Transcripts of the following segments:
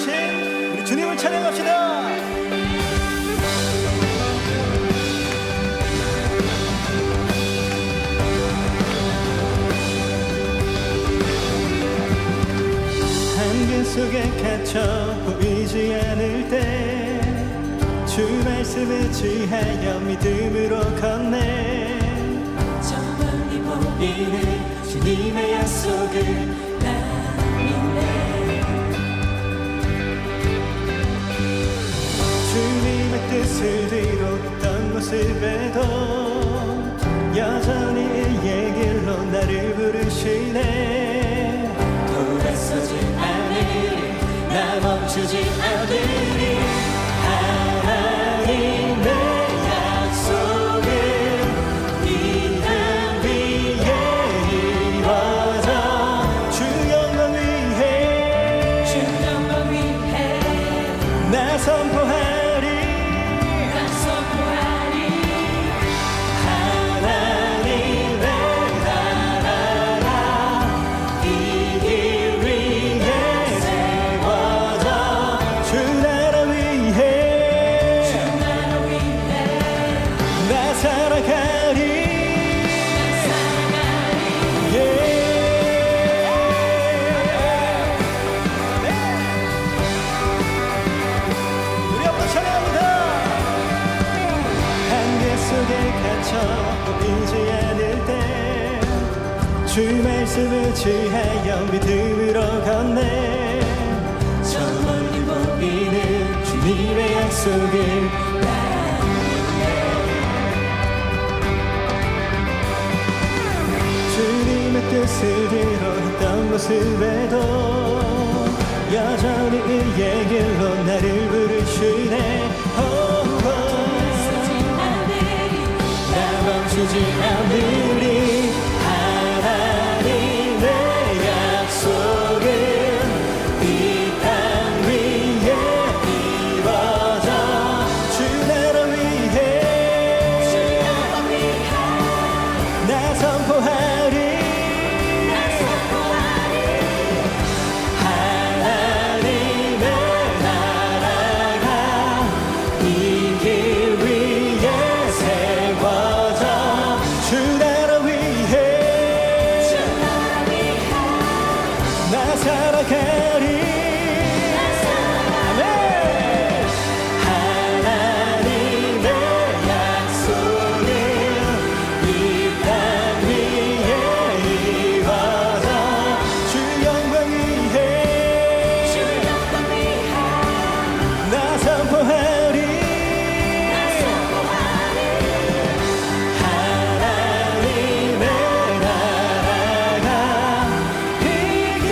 되신 우리 주님을 찬양합시다. 한계 속에 갇혀 보이지 않을 때 주 말씀에 지하여 믿음으로 걷네. 저 멀리 보이는 주님의 약속을 난 믿네. 주님의 뜻을 뒤로던 모습에도 여전히 의 길로 나를 부르시네. 돌아서지 않으리, 나 멈추지 않으리. 하나님의 약속은 이 땅 위에 이루어져. 주 영광 위해 주 영광 위해 나 선포하리. 나 선포하리. 하나님의 나라가 이 길 위에 세워져. 주 나라 위해 주 나라 위해 나 살아가리. 예. 우리 한번 찬양합니다. 한계 속에 갇혀 보이지 않을 때 주 말씀을 지하여 믿음으로 걷네. 저 멀리 보이는 주님의 약속을 주님의 뜻을 이루었던 모습에도 여전히 의 길로 나를 부르시네. 서지 않으리, 나 멈추지 않으리. 하나님의 약속은 이 땅 위에 이루어져. 주 나라 위해 주 영광 위해 나 선포하리. 나 선포하리. 하나님의 나라가 이 길 위에 세워져. 주 나라 위해 주 나라 위해 나 살아가리. 나 살아가리. 하나님의 약속은 이 땅 위에 이루어져. 주 영광 위해 주 영광 위해 나 선포하리. 나 선포하리. 하나님의 나라가 이 길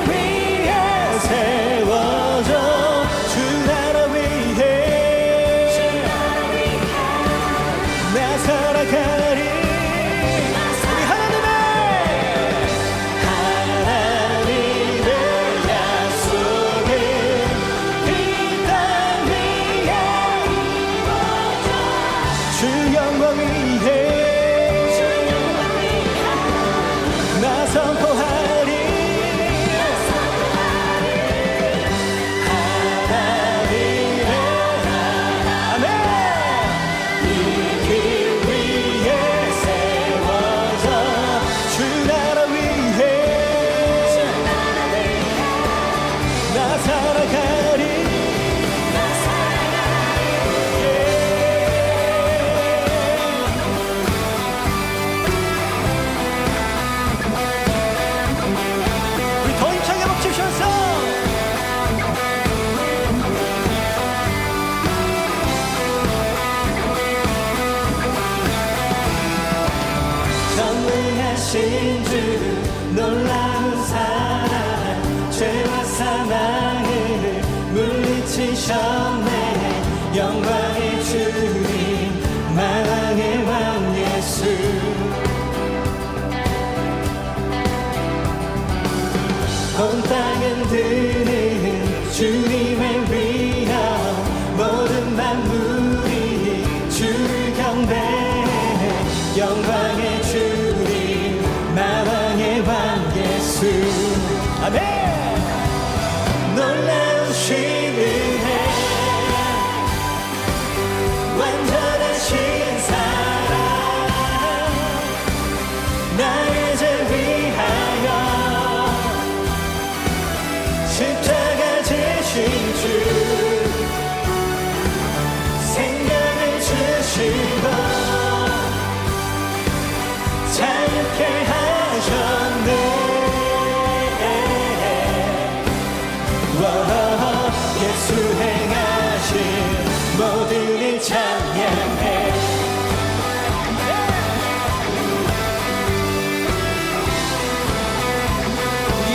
위에 세워져. 주 나라 위해 주 나라 위해 나 살아가리. 우리 하나님의 약속은 이 땅 위에 주 영광 위해 주 영광 위해 나 선포하리. 나 선포하리. 하나님의 아멘. 이 길 위에 세워져. 주 나라 위해 주 나라 위해 나 살아가리. 나 살아가리. 우리 더 힘차게 박수치면서 전능하신 주 놀라운 사랑 죄와 사망을 물리치셨네. 영광의 주님 만왕의 왕 예수. 온 땅은 드는 주님의 위엄. 모든 만물이 주를 경배해. 영광의 주님 만왕의 왕 예수. 아멘. 놀라우신 찬양해.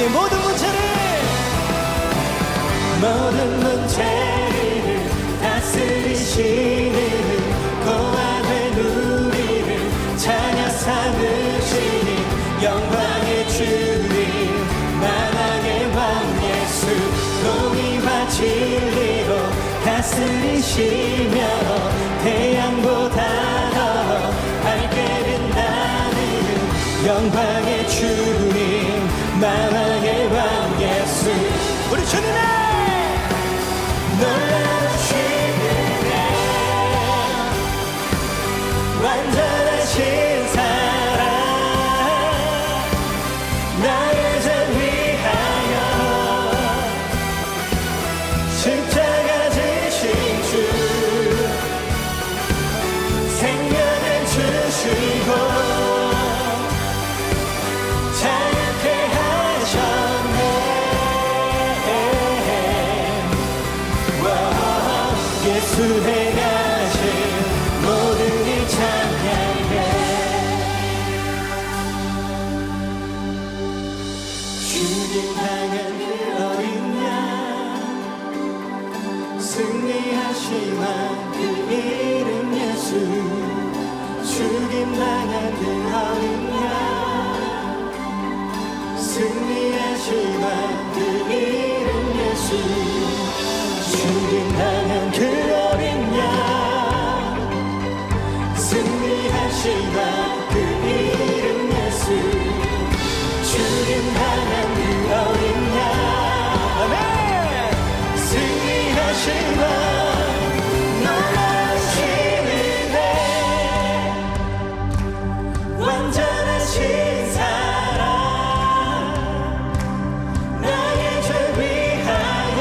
우리의 모든 문제를 다스리시는 고아된 우리를 찬양 삼으시는 영광의 주님 만왕의 왕 예수 공의와 진리로 다스리시며 태양보다 더 밝게 빛나는 영광의 주님 만왕의 왕 예수 우리 주님의 놀라우신 은혜 완전하신 사랑 나를 전 위하여 십자가 지신 주 생명을 주시고 자유케 하셨네. 예수 행하신 모든 일 찬양해. 죽임 당한 그 어린 양 승리하시만 그 이름 예수 죽임 당한 그 어린 양 승리하시만 그 이름 예수 죽임당한 그 어린 양 승리하시만 그 이름 예수 죽임당한 그 어린 양 아멘 승리하시만 놀라우신 은혜 완전하신 사랑 나의 죄 위하여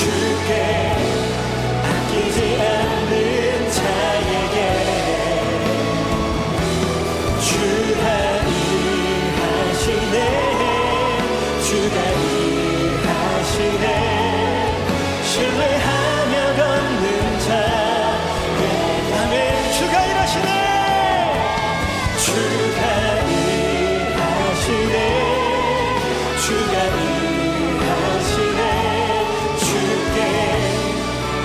주께 아끼지 않는 자에게 주가 일하시네 주가 일하시네 신뢰하며 걷는 자 아멘 주가 일하시네 주가 일하시네 주가 일하시네 주께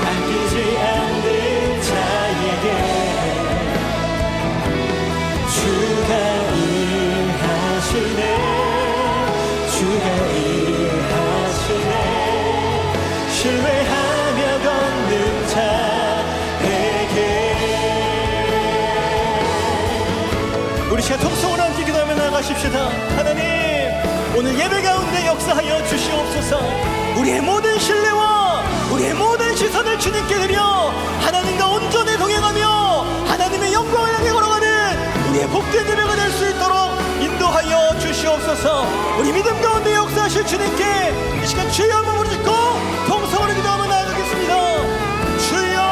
아끼지 않는 자에게 주가 일하시네 주가 일하시네 신뢰하며 걷는 자에게 우리 시간 통성으로 함께 기도하며 나아가십시다. 하나님 오늘 예배 가운데 역사하여 주시옵소서. 우리의 모든 신뢰와 우리의 모든 시선을 주님께 드려 하나님과 온전히 동행하며 하나님의 영광을 향해 걸어가는 우리의 복된 예배가 될 수 있도록 인도하여 주시옵소서. 우리 믿음 가운데 역사하실 주님께 이 시간 주의 한번 부르짖고 통성으로 기도하며 나아가겠습니다. 주여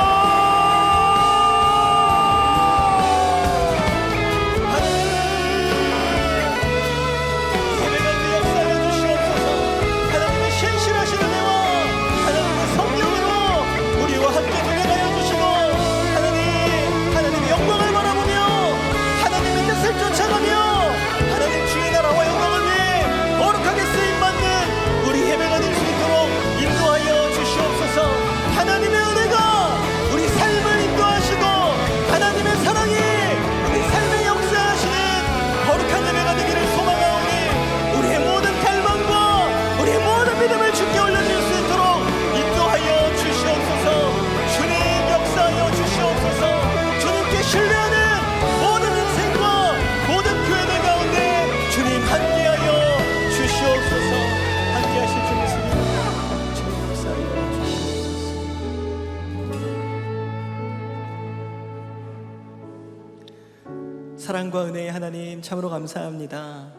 사랑과 은혜의 하나님 참으로 감사합니다.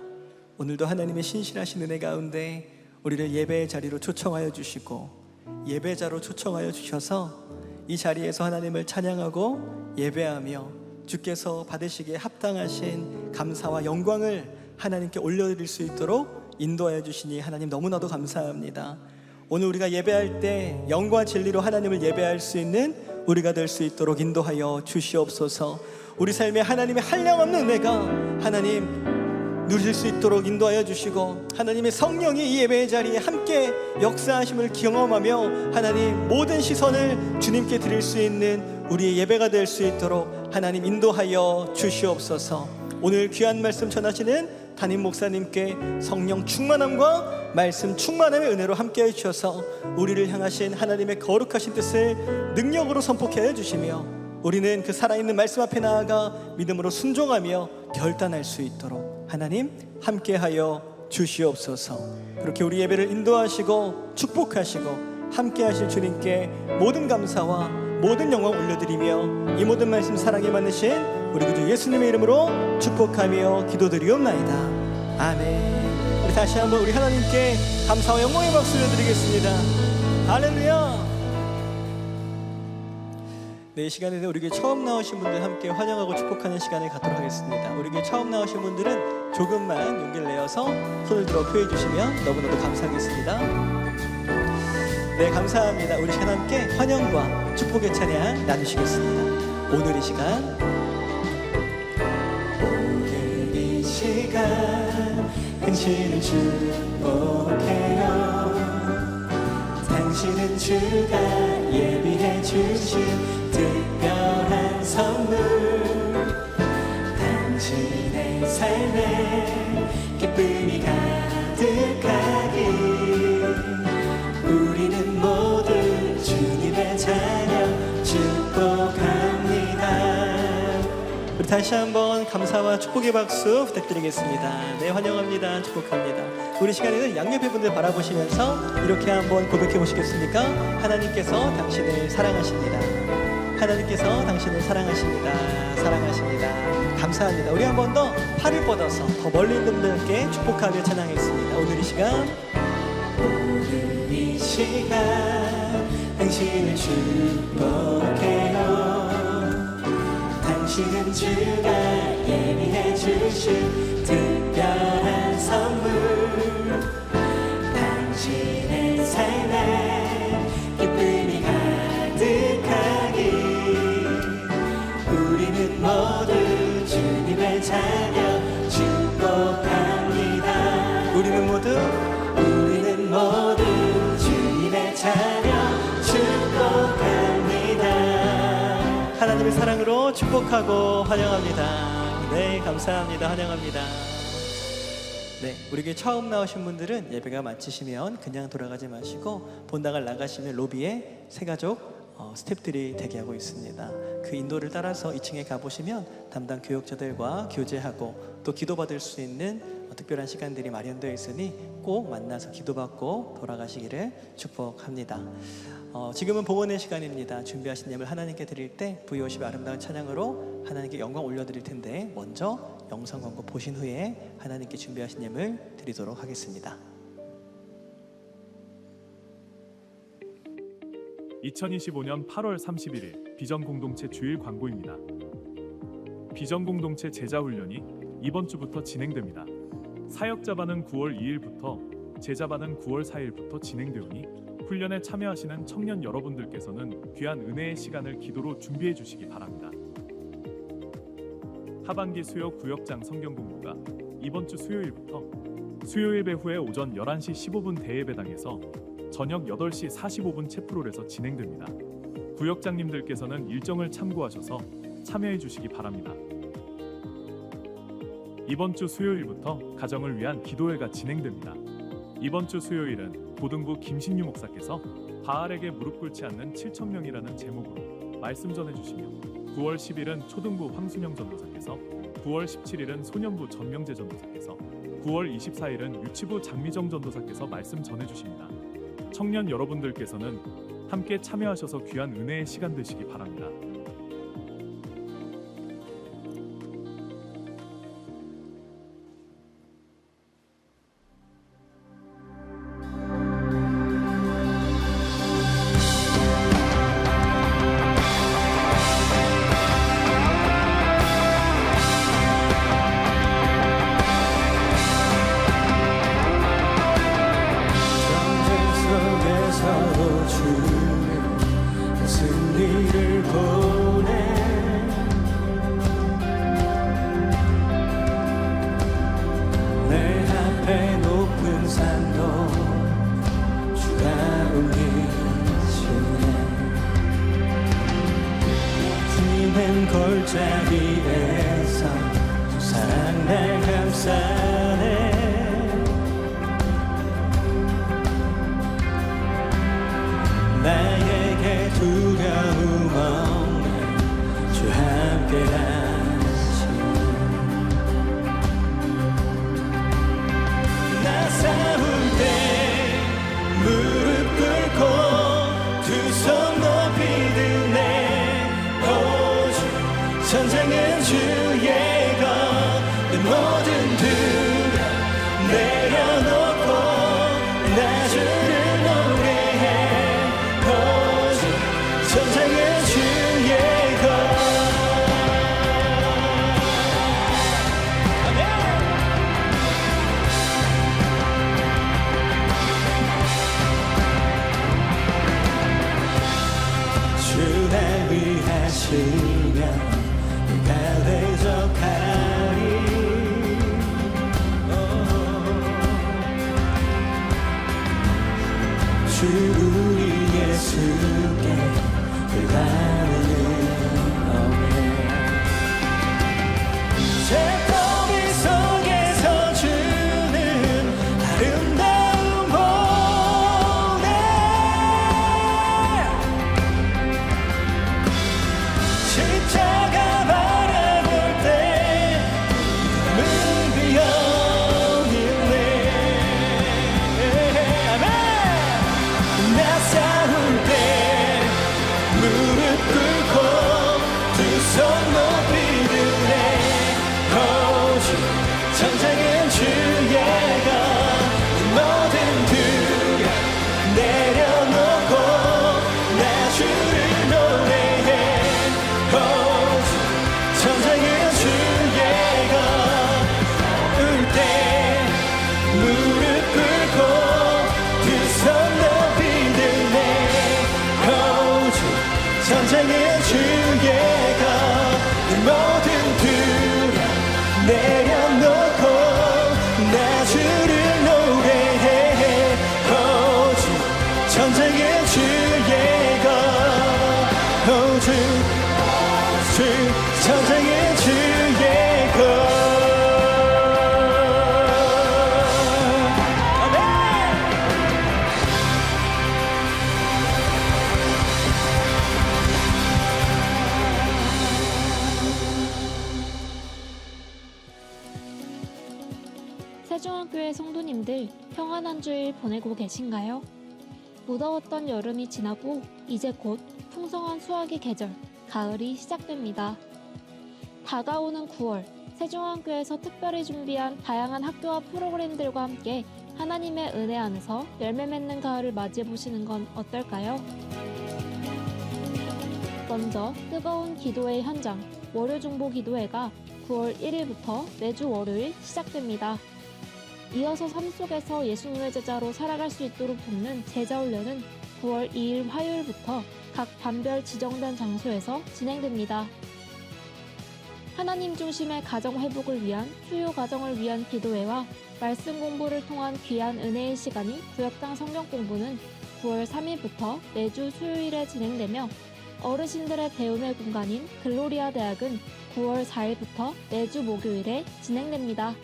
오늘도 하나님의 신실하신 은혜 가운데 우리를 예배의 자리로 초청하여 주시고 예배자로 초청하여 주셔서 이 자리에서 하나님을 찬양하고 예배하며 주께서 받으시기에 합당하신 감사와 영광을 하나님께 올려드릴 수 있도록 인도하여 주시니 하나님 너무나도 감사합니다. 오늘 우리가 예배할 때 영과 진리로 하나님을 예배할 수 있는 우리가 될 수 있도록 인도하여 주시옵소서. 우리 삶에 하나님의 한량없는 은혜가 하나님 누릴 수 있도록 인도하여 주시고 하나님의 성령이 이 예배의 자리에 함께 역사하심을 경험하며 하나님 모든 시선을 주님께 드릴 수 있는 우리의 예배가 될 수 있도록 하나님 인도하여 주시옵소서. 오늘 귀한 말씀 전하시는 담임 목사님께 성령 충만함과 말씀 충만함의 은혜로 함께해 주셔서 우리를 향하신 하나님의 거룩하신 뜻을 능력으로 선포케 하여 주시며 우리는 그 살아있는 말씀 앞에 나아가 믿음으로 순종하며 결단할 수 있도록 하나님 함께하여 주시옵소서. 그렇게 우리 예배를 인도하시고 축복하시고 함께하실 주님께 모든 감사와 모든 영광 올려드리며 이 모든 말씀 사랑에 많으신 우리 구주 예수님의 이름으로 축복하며 기도드리옵나이다. 아멘. 우리 다시 한번 우리 하나님께 감사와 영광의 박수를 드리겠습니다. 할렐루야. 네, 이 시간에는 우리 교회 처음 나오신 분들 함께 환영하고 축복하는 시간을 갖도록 하겠습니다. 우리 교회 처음 나오신 분들은 조금만 용기를 내어서 손을 들어 표해 주시면 너무나도 감사하겠습니다. 네, 감사합니다. 우리 시간 함께 환영과 축복의 찬양 나누시겠습니다. 오늘 이 시간 당신을 축복해요. 당신은 주가 예비해 주신 특별한 선물, 당신의 삶에 기쁨이 가득하기 우리는 모두 주님의 자녀 축복합니다. 우리 다시 한번 감사와 축복의 박수 부탁드리겠습니다. 네, 환영합니다. 축복합니다. 우리 시간에는 양옆의 분들 바라보시면서 이렇게 한번 고백해 보시겠습니까? 하나님께서 당신을 사랑하십니다. 하나님께서 당신을 사랑하십니다. 사랑하십니다. 감사합니다. 우리 한 번 더 팔을 뻗어서 더 멀리 있는 분들께 축복하며 찬양했습니다. 오늘 이 시간 당신을 축복해요. 당신은 주가 예비해 주신 특별한 선물, 당신의 삶에 기쁨이 가득하기, 우리는 모두 주님의 자녀 축복합니다. 우리는 모두 주님의 자녀 축복합니다. 하나님의 사랑으로 축복하고 환영합니다. 네, 감사합니다. 환영합니다. 네, 우리 교회 처음 나오신 분들은 예배가 마치시면 그냥 돌아가지 마시고 본당을 나가시면 로비에 새가족 스태프들이 대기하고 있습니다. 그 인도를 따라서 2층에 가보시면 담당 교역자들과 교제하고 또 기도받을 수 있는 특별한 시간들이 마련되어 있으니 꼭 만나서 기도받고 돌아가시기를 축복합니다. 지금은 복원의 시간입니다. 준비하신 예물 하나님께 드릴 때 V50의 아름다운 찬양으로 하나님께 영광 올려드릴 텐데 먼저 영상 광고 보신 후에 하나님께 준비하신 예물 드리도록 하겠습니다. 2025년 8월 31일 비전공동체 주일 광고입니다. 비전공동체 제자훈련이 이번 주부터 진행됩니다. 사역자반은 9월 2일부터, 제자반은 9월 4일부터 진행되오니 훈련에 참여하시는 청년 여러분들께서는 귀한 은혜의 시간을 기도로 준비해 주시기 바랍니다. 하반기 수요 구역장 성경 공부가 이번 주 수요일부터 수요 예배 후에 오전 11시 15분 대예배당에서 저녁 8시 45분 채프롤에서 진행됩니다. 구역장님들께서는 일정을 참고하셔서 참여해 주시기 바랍니다. 이번 주 수요일부터 가정을 위한 기도회가 진행됩니다. 이번 주 수요일은 고등부 김신유 목사께서 바알에게 무릎 꿇지 않는 7,000명이라는 제목으로 말씀 전해주시며 9월 10일은 초등부 황순영 전도사께서 9월 17일은 소년부 전명재 전도사께서 9월 24일은 유치부 장미정 전도사께서 말씀 전해주십니다. 청년 여러분들께서는 함께 참여하셔서 귀한 은혜의 시간 되시기 바랍니다. 승리를 보내 내 앞에 높은 산도 주가 울리시네. 주님은 골짜기에서 주 사랑 날 감싸네. 나에게 두려움 없네. 주 함께 하시네. 나 싸울 때 무릎 꿇고 두 손 높이 드네. 주 전쟁은 주의 것. 내 모든 두려움 내려놓고 나 주를 전쟁은 주의 것. 주 날 위하시면 내가 대적하리. 주 우리 예수께 잿더미 속에서 주는 아름다움 보내. 십자가 바라볼 때 눈이 여기네. 아멘. 나 싸울 때 전쟁의 주예가 이 모든 두려움 내려놓고 나 주를 노래해 오직 전쟁의 주예가 오직 전쟁의 주예가 세종학교의 성도님들 평안한 주일 보내고 계신가요? 무더웠던 여름이 지나고 이제 곧 풍성한 수확의 계절, 가을이 시작됩니다. 다가오는 9월, 세종학교에서 특별히 준비한 다양한 학교와 프로그램들과 함께 하나님의 은혜 안에서 열매 맺는 가을을 맞이해보시는 건 어떨까요? 먼저 뜨거운 기도회 현장, 월요중보 기도회가 9월 1일부터 매주 월요일 시작됩니다. 이어서 삶 속에서 예수님의 제자로 살아갈 수 있도록 돕는 제자훈련은 9월 2일 화요일부터 각 반별 지정된 장소에서 진행됩니다. 하나님 중심의 가정 회복을 위한 수요 가정을 위한 기도회와 말씀 공부를 통한 귀한 은혜의 시간이 구역당 성경 공부는 9월 3일부터 매주 수요일에 진행되며 어르신들의 배움의 공간인 글로리아 대학은 9월 4일부터 매주 목요일에 진행됩니다.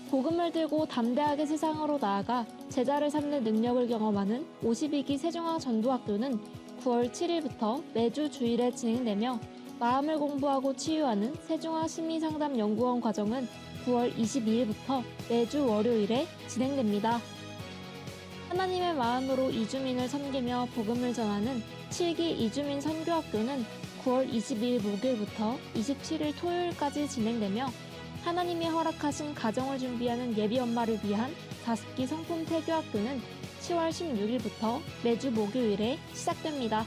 복음을 들고 담대하게 세상으로 나아가 제자를 삼는 능력을 경험하는 52기 세종학 전도학교는 9월 7일부터 매주 주일에 진행되며 마음을 공부하고 치유하는 세종학 심리상담연구원 과정은 9월 22일부터 매주 월요일에 진행됩니다. 하나님의 마음으로 이주민을 섬기며 복음을 전하는 7기 이주민 선교학교는 9월 22일 목요일부터 27일 토요일까지 진행되며 하나님이 허락하신 가정을 준비하는 예비 엄마를 위한 5기 성품 태교학교는 10월 16일부터 매주 목요일에 시작됩니다.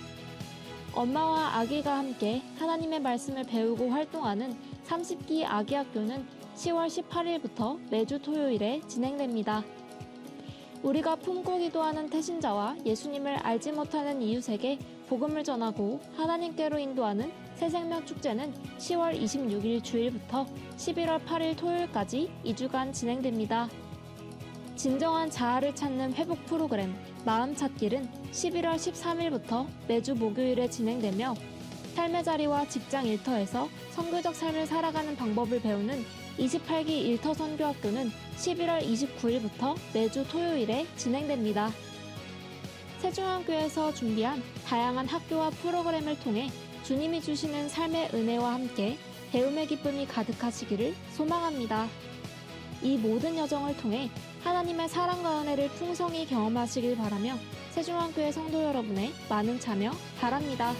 엄마와 아기가 함께 하나님의 말씀을 배우고 활동하는 30기 아기학교는 10월 18일부터 매주 토요일에 진행됩니다. 우리가 품고 기도하는 태신자와 예수님을 알지 못하는 이웃에게 복음을 전하고 하나님께로 인도하는 새생명 축제는 10월 26일 주일부터 11월 8일 토요일까지 2주간 진행됩니다. 진정한 자아를 찾는 회복 프로그램 마음 찾기는 11월 13일부터 매주 목요일에 진행되며 삶의 자리와 직장 일터에서 선교적 삶을 살아가는 방법을 배우는 28기 일터 선교학교는 11월 29일부터 매주 토요일에 진행됩니다. 세종학교에서 준비한 다양한 학교와 프로그램을 통해 주님이 주시는 삶의 은혜와 함께 배움의 기쁨이 가득하시기를 소망합니다. 이 모든 여정을 통해 하나님의 사랑과 은혜를 풍성히 경험하시길 바라며 세종학교의 성도 여러분의 많은 참여 바랍니다.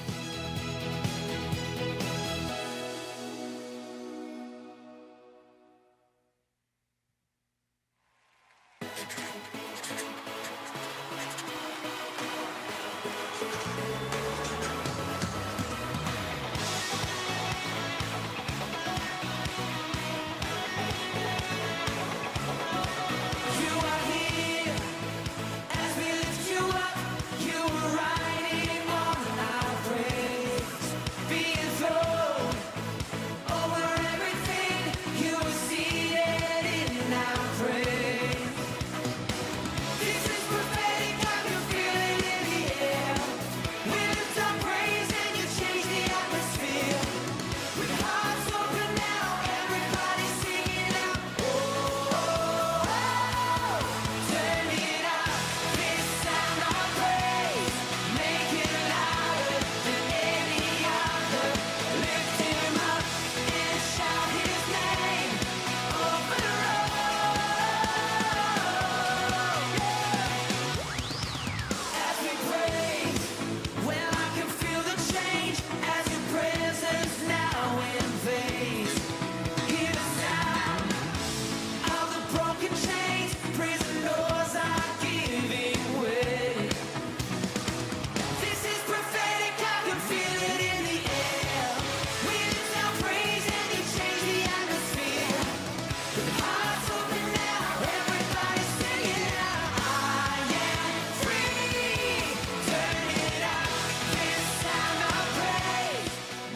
You are here as we lift you up. You are writing on our prayer.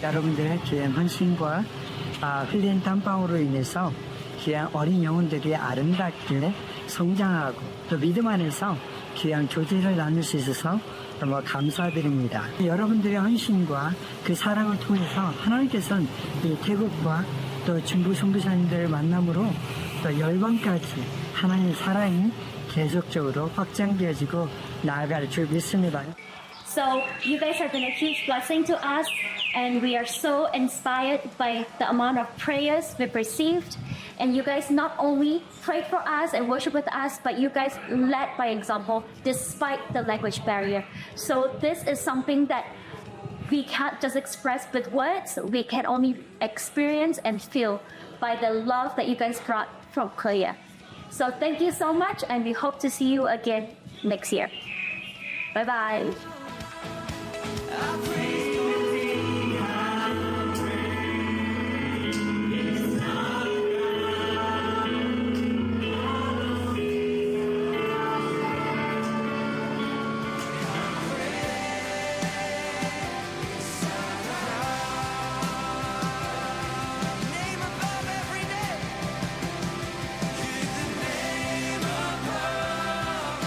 여러분들의 귀한 헌신과 흘린 땀방울로 인해서 귀한 어린 영혼들이 아름답게 성장하고 또 믿음 안에서 귀한 교제를 나눌 수 있어서 너무 감사드립니다. 여러분들의 헌신과 그 사랑을 통해서 하나님께서는 이 태국과 또 중부 선교사님들을 만남으로 또 열방까지 하나님의 사랑이 계속적으로 확장되어지고 나아갈 줄 믿습니다. So you guys have been a huge blessing to us, and we are so inspired by the amount of prayers we've received. And you guys not only prayed for us and worshiped with us, but you guys led by example despite the language barrier. So this is something that we can't just express with words. We can only experience and feel by the love that you guys brought from Korea. So thank you so much, and we hope to see you again next year. Bye bye. Name above every name. Hear the name above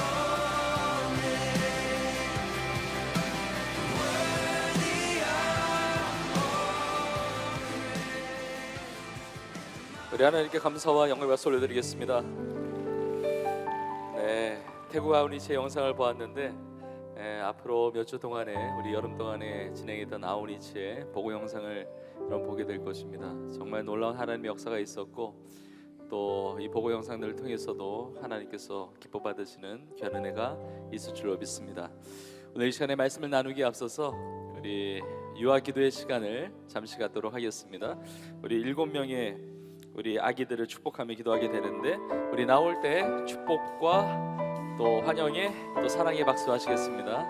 all names. Worthy of 우리 하나님께 감사와 영광과 박수 올려드리겠습니다. 네, 태국 아우니치의 영상을 보았는데 앞으로 몇 주 동안에 우리 여름 동안에 진행했던 아우니치의 보고 영상을 여러분 보게 될 것입니다. 정말 놀라운 하나님의 역사가 있었고 또 이 보고 영상들을 통해서도 하나님께서 기뻐 받으시는 귀한 은혜가 있을 줄로 믿습니다. 오늘 이 시간에 말씀을 나누기에 앞서서 우리 유아 기도의 시간을 잠시 갖도록 하겠습니다. 우리 7명의 우리 아기들을 축복하며 기도하게 되는데 우리 나올 때 축복과 또 환영의 또 사랑의 박수 하시겠습니다.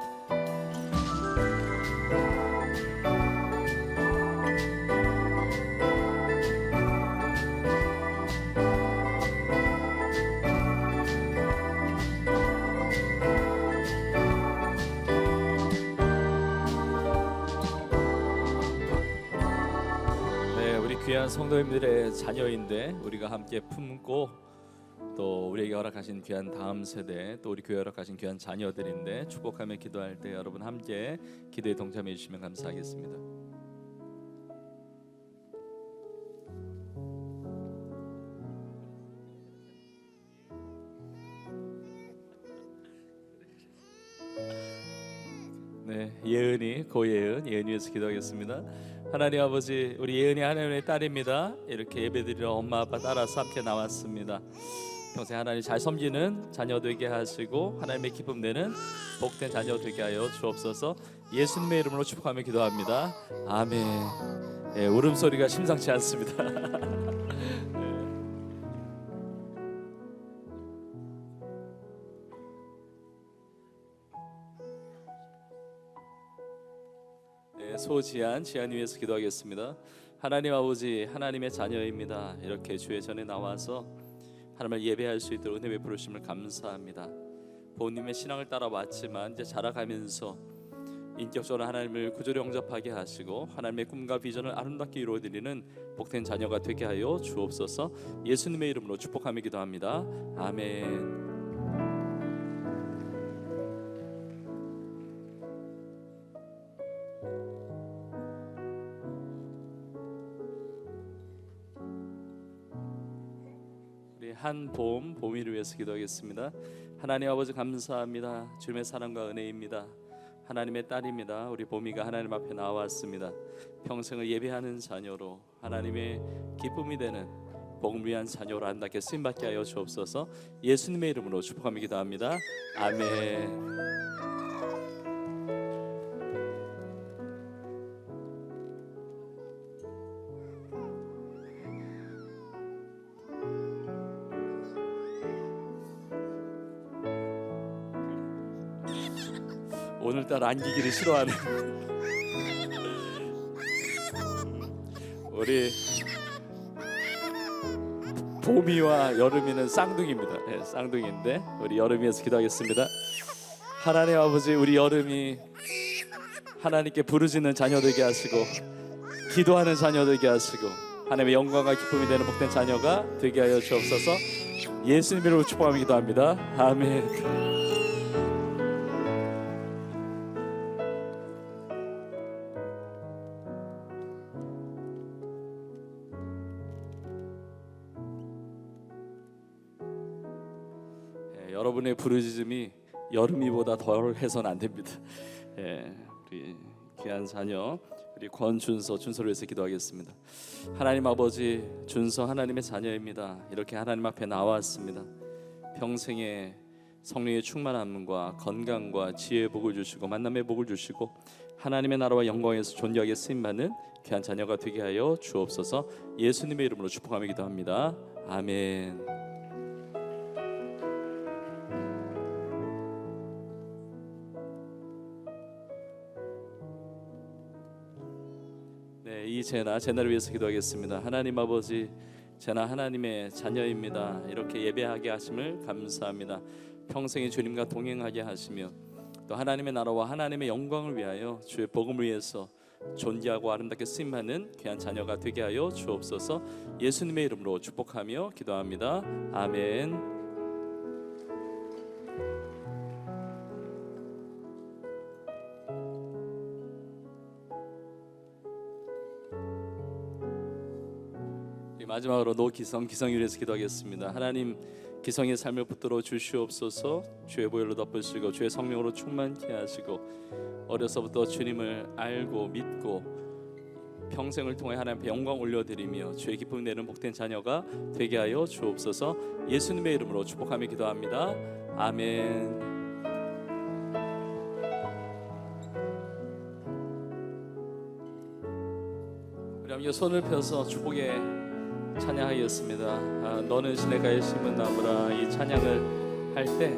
귀한 성도님들의 자녀인데 우리가 함께 품고 또 우리에게 허락하신 귀한 다음 세대 또 우리 교회 허락하신 귀한 자녀들인데 축복하며 기도할 때 여러분 함께 기도에 동참해 주시면 감사하겠습니다. 네, 예은이 고예은 예은 위해서 기도하겠습니다. 하나님 아버지, 우리 예은이 하나님의 딸입니다. 이렇게 예배드리러 엄마 아빠 따라서 함께 나왔습니다. 평생 하나님 잘 섬기는 자녀 되게 하시고 하나님의 기쁨 내는 복된 자녀 되게 하여 주옵소서. 예수님의 이름으로 축복하며 기도합니다. 아멘. 네, 울음소리가 심상치 않습니다. 소지한 지안 위해서 기도하겠습니다. 하나님 아버지, 하나님의 자녀입니다. 이렇게 주의 전에 나와서 하나님을 예배할 수 있도록 은혜 베풀으심을 감사합니다. 부모님의 신앙을 따라왔지만 이제 자라가면서 인격적으로 하나님을 구조로 영접하게 하시고 하나님의 꿈과 비전을 아름답게 이루어드리는 복된 자녀가 되게 하여 주옵소서. 예수님의 이름으로 축복하며 기도합니다. 아멘. 봄이를 위해서 기도하겠습니다. 하나님 아버지 감사합니다. 주님의 사랑과 은혜입니다. 하나님의 딸입니다. 우리 봄이가 하나님 앞에 나왔습니다. 평생을 예배하는 자녀로 하나님의 기쁨이 되는 복음을 위한 자녀로 아름답게 쓰임받게 하여 주옵소서. 예수님의 이름으로 축복하며 기도합니다. 아멘. 오늘따라 안기기를 싫어하는 우리 봄이와 여름이는 쌍둥이입니다. 네, 쌍둥이인데 우리 여름이에서 기도하겠습니다. 하나님 아버지, 우리 여름이 하나님께 부르짖는 자녀 되게 하시고 기도하는 자녀 되게 하시고 하나님의 영광과 기쁨이 되는 복된 자녀가 되게 하여 주옵소서. 예수님 이름으로 축복하며 기도합니다. 아멘. 여러분의 부르짖음이 여름이보다 덜 해서는 안 됩니다. 우리 귀한 자녀 우리 준서를 위해서 기도하겠습니다. 하나님 아버지, 준서 하나님의 자녀입니다. 이렇게 하나님 앞에 나왔습니다. 평생에 성령의 충만함과 건강과 지혜의 복을 주시고 만남의 복을 주시고 하나님의 나라와 영광에서 존귀하게 쓰임받는 귀한 자녀가 되게 하여 주옵소서. 예수님의 이름으로 축복하며 기도합니다. 아멘. 이 제나를 위해서 기도하겠습니다. 하나님 아버지, 제나 하나님의 자녀입니다. 이렇게 예배하게 하심을 감사합니다. 평생에 주님과 동행하게 하시며 또 하나님의 나라와 하나님의 영광을 위하여 주의 복음을 위해서 존귀하고 아름답게 쓰임받는 귀한 자녀가 되게 하여 주옵소서. 예수님의 이름으로 축복하며 기도합니다. 아멘. 마지막으로 기성을 위해서 기도하겠습니다. 하나님, 기성의 삶을 붙들어 주시옵소서. 주의 보혈로 덮으시고 주의 성령으로 충만케 하시고 어려서부터 주님을 알고 믿고 평생을 통해 하나님 앞에 영광 올려드리며 주의 기쁨 내는 복된 자녀가 되게 하여 주옵소서. 예수님의 이름으로 축복하며 기도합니다. 아멘. 우리 함께 손을 펴서 축복의 찬양하였습니다. 너는 시내가에 심은 나무라. 이 찬양을 할 때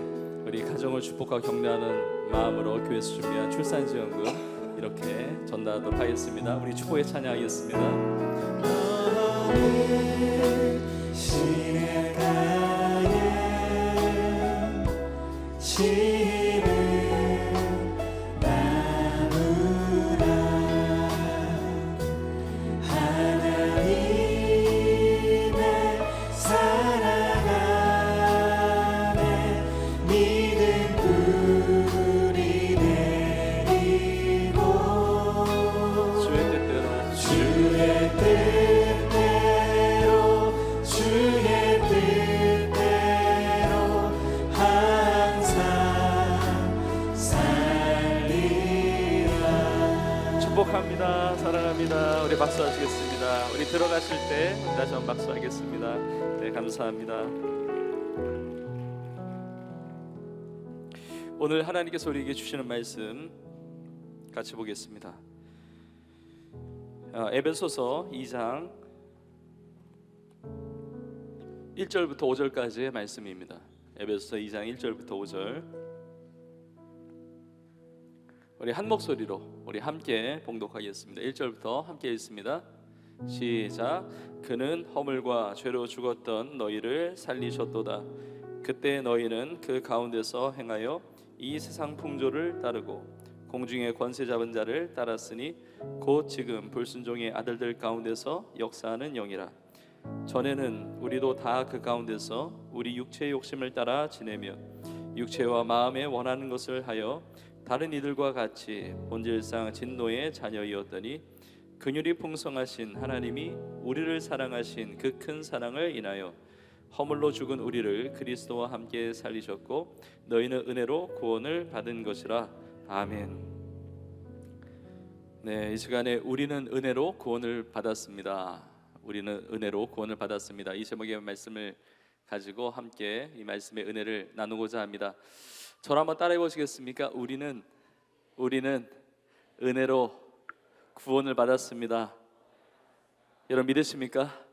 우리 가정을 축복과 격려하는 마음으로 교회에서 준비한 출산지원금 이렇게 전달하도록 하겠습니다. 우리 축복의 찬양하겠습니다. 너는 시내가에 심은 나무라. 하나님의 사랑 안에 믿음 뿌리 내리고 주의 뜻대로 항상 살리라. 축복합니다. 사랑합니다. 우리 박수하시겠습니다. 우리 들어가실 때 다시 한번 박수하겠습니다. 네, 감사합니다. 오늘 하나님께서 우리에게 주시는 말씀 같이 보겠습니다. 에베소서 2장 1절부터 5절까지의 말씀입니다. 에베소서 2장 1절부터 5절. 우리 한 목소리로 우리 함께 봉독하겠습니다. 1절부터 함께 읽습니다. 시작. 그는 허물과 죄로 죽었던 너희를 살리셨도다. 그때 너희는 그 가운데서 행하여 이 세상 풍조를 따르고 공중의 권세 잡은 자를 따랐으니 곧 지금 불순종의 아들들 가운데서 역사하는 영이라. 전에는 우리도 다 그 가운데서 우리 육체의 욕심을 따라 지내며 육체와 마음에 원하는 것을 하여 다른 이들과 같이 본질상 진노의 자녀이었더니 긍휼이 풍성하신 하나님이 우리를 사랑하신 그 큰 사랑을 인하여 허물로 죽은 우리를 그리스도와 함께 살리셨고 너희는 은혜로 구원을 받은 것이라. 아멘. 네, 이 시간에 우리는 은혜로 구원을 받았습니다. 우리는 은혜로 구원을 받았습니다. 이 제목의 말씀을 가지고 함께 이 말씀의 은혜를 나누고자 합니다. 저를 한번 따라해 보시겠습니까? 우리는 은혜로 구원을 받았습니다. 여러분 믿으십니까?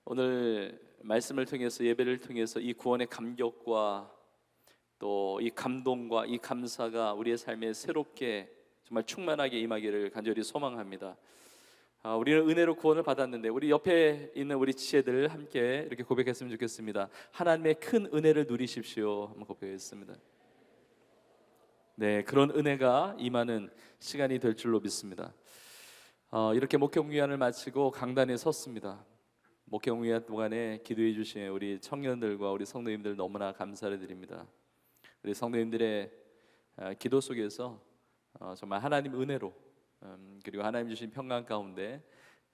오늘 말씀을 통해서 예배를 통해서 이 구원의 감격과 또 이 감동과 이 감사가 우리의 삶에 새롭게 정말 충만하게 임하기를 간절히 소망합니다. 우리는 은혜로 구원을 받았는데 우리 옆에 있는 우리 지체들 함께 이렇게 고백했으면 좋겠습니다. 하나님의 큰 은혜를 누리십시오. 한번 고백했습니다. 네, 그런 은혜가 임하는 시간이 될 줄로 믿습니다. 이렇게 목회공유회를 마치고 강단에 섰습니다. 목회공유회 동안에 기도해 주신 우리 청년들과 우리 성도님들 너무나 감사를 드립니다. 우리 성도님들의 기도 속에서 정말 하나님 은혜로 그리고 하나님 주신 평강 가운데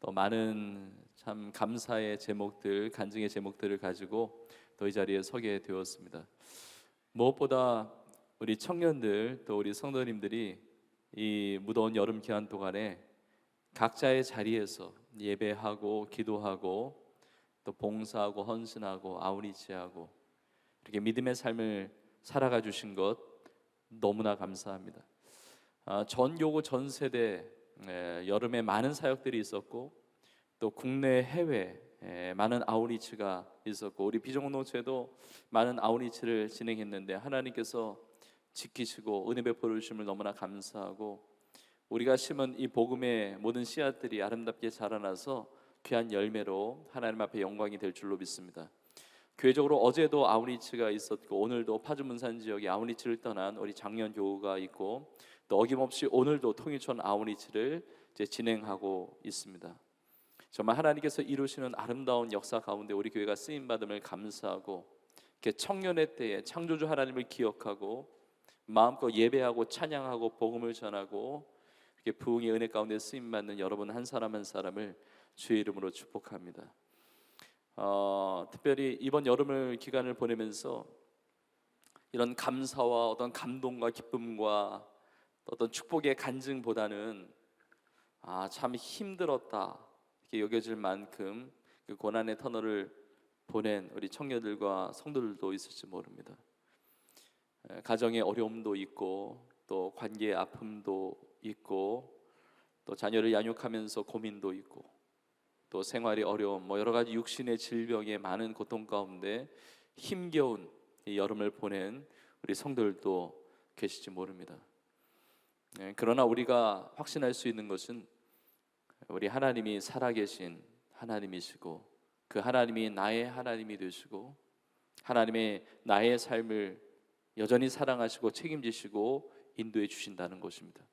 또 많은 참 감사의 제목들, 간증의 제목들을 가지고 또 이 자리에 서게 되었습니다. 무엇보다 우리 청년들 또 우리 성도님들이 이 무더운 여름 기간 동안에 각자의 자리에서 예배하고 기도하고 또 봉사하고 헌신하고 아우리치하고 이렇게 믿음의 삶을 살아가 주신 것 너무나 감사합니다. 전 세대 여름에 많은 사역들이 있었고 또 국내 해외 많은 아우리치가 있었고 우리 비전공동체도 많은 아우리치를 진행했는데 하나님께서 지키시고 은혜 베풀어 주심을 너무나 감사하고 우리가 심은 이 복음의 모든 씨앗들이 아름답게 자라나서 귀한 열매로 하나님 앞에 영광이 될 줄로 믿습니다. 교회적으로 어제도 아우리치가 있었고 오늘도 파주문산 지역에 아우리치를 떠난 우리 장년 교우가 있고 또 어김없이 오늘도 통일촌 아우리치를 이제 진행하고 있습니다. 정말 하나님께서 이루시는 아름다운 역사 가운데 우리 교회가 쓰임 받음을 감사하고 이렇게 청년의 때에 창조주 하나님을 기억하고 마음껏 예배하고 찬양하고 복음을 전하고 이렇게 부흥의 은혜 가운데 쓰임 받는 여러분 한 사람 한 사람을 주의 이름으로 축복합니다. 특별히 이번 여름을 기간을 보내면서 이런 감사와 어떤 감동과 기쁨과 어떤 축복의 간증보다는 참 힘들었다 이렇게 여겨질 만큼 그 고난의 터널을 보낸 우리 청년들과 성도들도 있을지 모릅니다. 가정의 어려움도 있고 또 관계의 아픔도 있고 또 자녀를 양육하면서 고민도 있고 또 생활의 어려움 여러 가지 육신의 질병의 많은 고통 가운데 힘겨운 이 여름을 보낸 우리 성도들도 계실지 모릅니다. 그러나 우리가 확신할 수 있는 것은 우리 하나님이 살아계신 하나님이시고 그 하나님이 나의 하나님이 되시고 하나님의 나의 삶을 여전히 사랑하시고 책임지시고 인도해 주신다는 것입니다.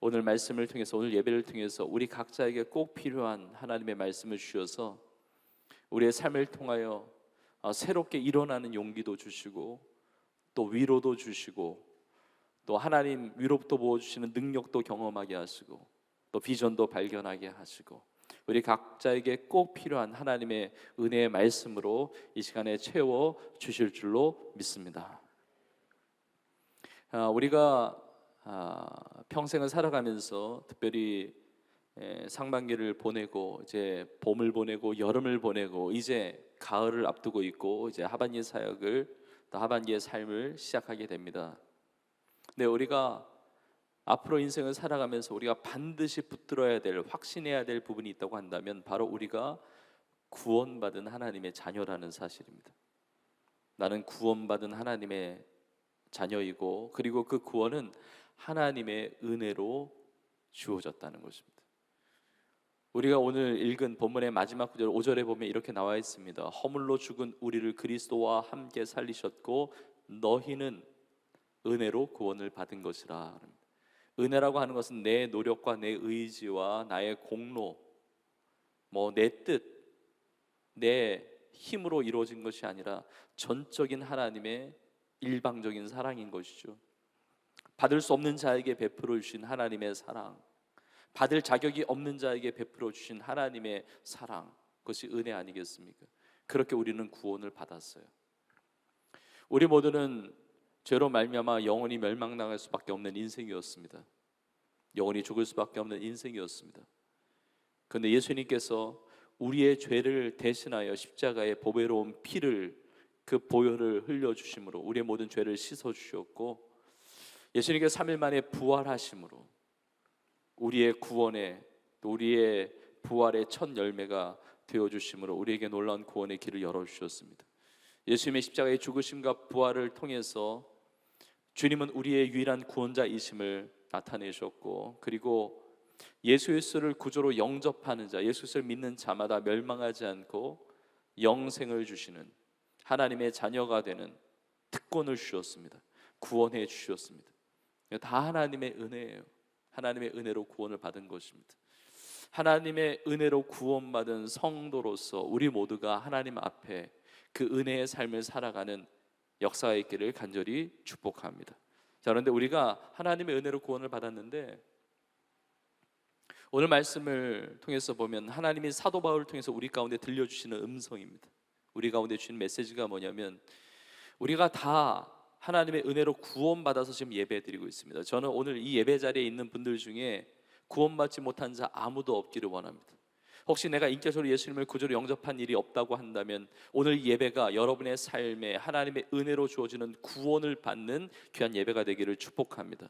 오늘 말씀을 통해서 오늘 예배를 통해서 우리 각자에게 꼭 필요한 하나님의 말씀을 주셔서 우리의 삶을 통하여 새롭게 일어나는 용기도 주시고 또 위로도 주시고 또 하나님 위로부터 부어주시는 능력도 경험하게 하시고 또 비전도 발견하게 하시고 우리 각자에게 꼭 필요한 하나님의 은혜의 말씀으로 이 시간에 채워 주실 줄로 믿습니다. 우리가 평생을 살아가면서 특별히 상반기를 보내고 이제 봄을 보내고 여름을 보내고 이제 가을을 앞두고 있고 이제 하반기 사역을 또 하반기의 삶을 시작하게 됩니다. 근데 우리가 앞으로 인생을 살아가면서 우리가 반드시 붙들어야 될 확신해야 될 부분이 있다고 한다면 바로 우리가 구원받은 하나님의 자녀라는 사실입니다. 나는 구원받은 하나님의 자녀이고 그리고 그 구원은 하나님의 은혜로 주어졌다는 것입니다. 우리가 오늘 읽은 본문의 마지막 구절 5절에 보면 이렇게 나와 있습니다. 허물로 죽은 우리를 그리스도와 함께 살리셨고 너희는 은혜로 구원을 받은 것이라. 은혜라고 하는 것은 내 노력과 내 의지와 나의 공로, 내 뜻, 내 힘으로 이루어진 것이 아니라 전적인 하나님의 일방적인 사랑인 것이죠. 받을 수 없는 자에게 베풀어 주신 하나님의 사랑, 받을 자격이 없는 자에게 베풀어 주신 하나님의 사랑, 그것이 은혜 아니겠습니까? 그렇게 우리는 구원을 받았어요. 우리 모두는 죄로 말미암아 영원히 멸망당할 수밖에 없는 인생이었습니다. 영원히 죽을 수밖에 없는 인생이었습니다. 그런데 예수님께서 우리의 죄를 대신하여 십자가의 보배로운 피를 그 보혈을 흘려주심으로 우리의 모든 죄를 씻어주셨고 예수님께서 3일 만에 부활하심으로 우리의 구원에 또 우리의 부활의 첫 열매가 되어주심으로 우리에게 놀라운 구원의 길을 열어주셨습니다. 예수님의 십자가의 죽으심과 부활을 통해서 주님은 우리의 유일한 구원자이심을 나타내셨고 그리고 예수 그리스도를 구주로 영접하는 자, 예수 그리스도를 믿는 자마다 멸망하지 않고 영생을 주시는 하나님의 자녀가 되는 특권을 주셨습니다. 구원해 주셨습니다. 다 하나님의 은혜예요. 하나님의 은혜로 구원을 받은 것입니다. 하나님의 은혜로 구원받은 성도로서 우리 모두가 하나님 앞에 그 은혜의 삶을 살아가는 역사가 있기를 간절히 축복합니다. 자, 그런데 우리가 하나님의 은혜로 구원을 받았는데 오늘 말씀을 통해서 보면 하나님이 사도 바울을 통해서 우리 가운데 들려주시는 음성입니다. 우리 가운데 주신 메시지가 뭐냐면 우리가 다 하나님의 은혜로 구원받아서 지금 예배드리고 있습니다. 저는 오늘 이 예배 자리에 있는 분들 중에 구원받지 못한 자 아무도 없기를 원합니다. 혹시 내가 인격적으로 예수님을 구주로 영접한 일이 없다고 한다면 오늘 예배가 여러분의 삶에 하나님의 은혜로 주어지는 구원을 받는 귀한 예배가 되기를 축복합니다.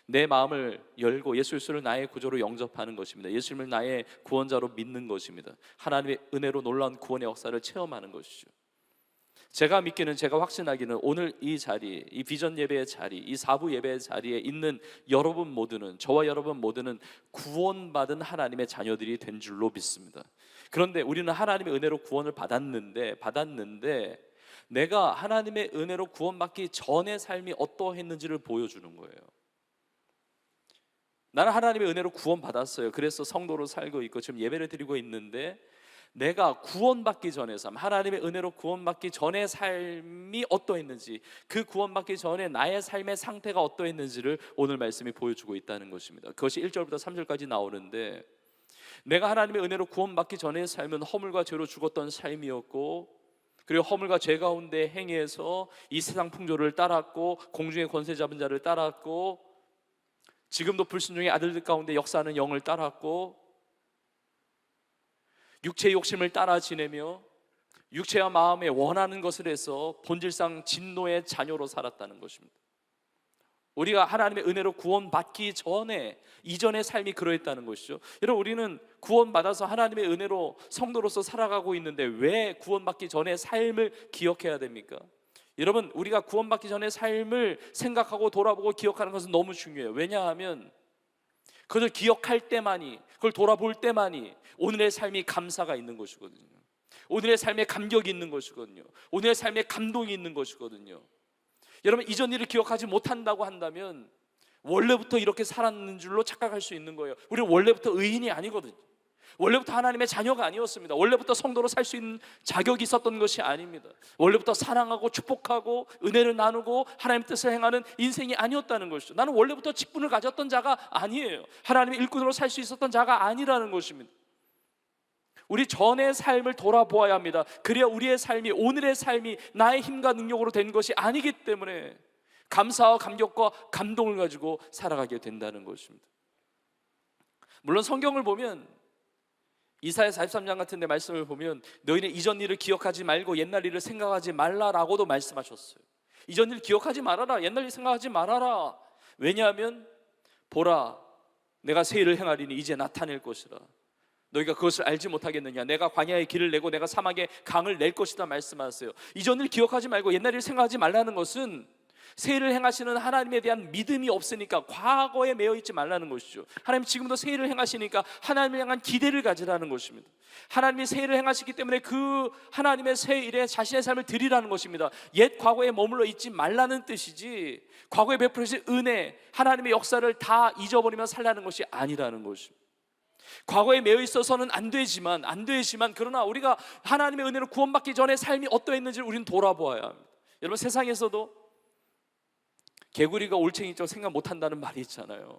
내 마음을 열고 예수 그리스도를 나의 구주로 영접하는 것입니다. 예수님을 나의 구원자로 믿는 것입니다. 하나님의 은혜로 놀라운 구원의 역사를 체험하는 것이죠. 제가 믿기는, 제가 확신하기는 오늘 이 자리, 이 비전 예배의 자리, 이 사부 예배의 자리에 있는 여러분 모두는, 저와 여러분 모두는 구원받은 하나님의 자녀들이 된 줄로 믿습니다. 그런데 우리는 하나님의 은혜로 구원을 받았는데 내가 하나님의 은혜로 구원받기 전의 삶이 어떠했는지를 보여주는 거예요. 나는 하나님의 은혜로 구원받았어요. 그래서 성도로 살고 있고 지금 예배를 드리고 있는데 내가 구원받기 전의 삶, 하나님의 은혜로 구원받기 전의 삶이 어떠했는지, 그 구원받기 전에 나의 삶의 상태가 어떠했는지를 오늘 말씀이 보여주고 있다는 것입니다. 그것이 1절부터 3절까지 나오는데 내가 하나님의 은혜로 구원받기 전의 삶은 허물과 죄로 죽었던 삶이었고 그리고 허물과 죄 가운데 행해서 이 세상 풍조를 따랐고 공중의 권세 잡은 자를 따랐고 지금도 불순종의 아들들 가운데 역사하는 영을 따랐고 육체의 욕심을 따라 지내며 육체와 마음에 원하는 것을 해서 본질상 진노의 자녀로 살았다는 것입니다. 우리가 하나님의 은혜로 구원받기 전에 이전의 삶이 그러했다는 것이죠. 여러분, 우리는 구원받아서 하나님의 은혜로 성도로서 살아가고 있는데 왜 구원받기 전의 삶을 기억해야 됩니까? 여러분, 우리가 구원받기 전의 삶을 생각하고 돌아보고 기억하는 것은 너무 중요해요. 왜냐하면 그걸 기억할 때만이, 그걸 돌아볼 때만이 오늘의 삶이 감사가 있는 것이거든요. 오늘의 삶에 감격이 있는 것이거든요. 오늘의 삶에 감동이 있는 것이거든요. 여러분, 이전 일을 기억하지 못한다고 한다면 원래부터 이렇게 살았는 줄로 착각할 수 있는 거예요. 우리는 원래부터 의인이 아니거든요. 원래부터 하나님의 자녀가 아니었습니다. 원래부터 성도로 살 수 있는 자격이 있었던 것이 아닙니다. 원래부터 사랑하고 축복하고 은혜를 나누고 하나님 뜻을 행하는 인생이 아니었다는 것이죠. 나는 원래부터 직분을 가졌던 자가 아니에요. 하나님의 일꾼으로 살 수 있었던 자가 아니라는 것입니다. 우리 전의 삶을 돌아보아야 합니다. 그래야 우리의 삶이, 오늘의 삶이 나의 힘과 능력으로 된 것이 아니기 때문에 감사와 감격과 감동을 가지고 살아가게 된다는 것입니다. 물론 성경을 보면 이사야 43장 같은 데 말씀을 보면 너희는 이전 일을 기억하지 말고 옛날 일을 생각하지 말라라고도 말씀하셨어요. 이전 일 기억하지 말아라, 옛날 일 생각하지 말아라. 왜냐하면 보라, 내가 새 일을 행하리니 이제 나타낼 것이라. 너희가 그것을 알지 못하겠느냐? 내가 광야에 길을 내고 내가 사막에 강을 낼 것이다 말씀하세요. 이전 일 기억하지 말고 옛날 일 생각하지 말라는 것은 새 일을 행하시는 하나님에 대한 믿음이 없으니까 과거에 매여 있지 말라는 것이죠. 하나님 지금도 새 일을 행하시니까 하나님을 향한 기대를 가지라는 것입니다. 하나님이 새 일을 행하시기 때문에 그 하나님의 새 일에 자신의 삶을 드리라는 것입니다. 옛 과거에 머물러 있지 말라는 뜻이지 과거에 베풀으신 은혜, 하나님의 역사를 다 잊어버리며 살라는 것이 아니라는 것입니다. 과거에 매여 있어서는 안 되지만 그러나 우리가 하나님의 은혜로 구원받기 전에 삶이 어떠했는지를 우리는 돌아보아야 합니다. 여러분, 세상에서도 개구리가 올챙이처럼 생각 못한다는 말이 있잖아요.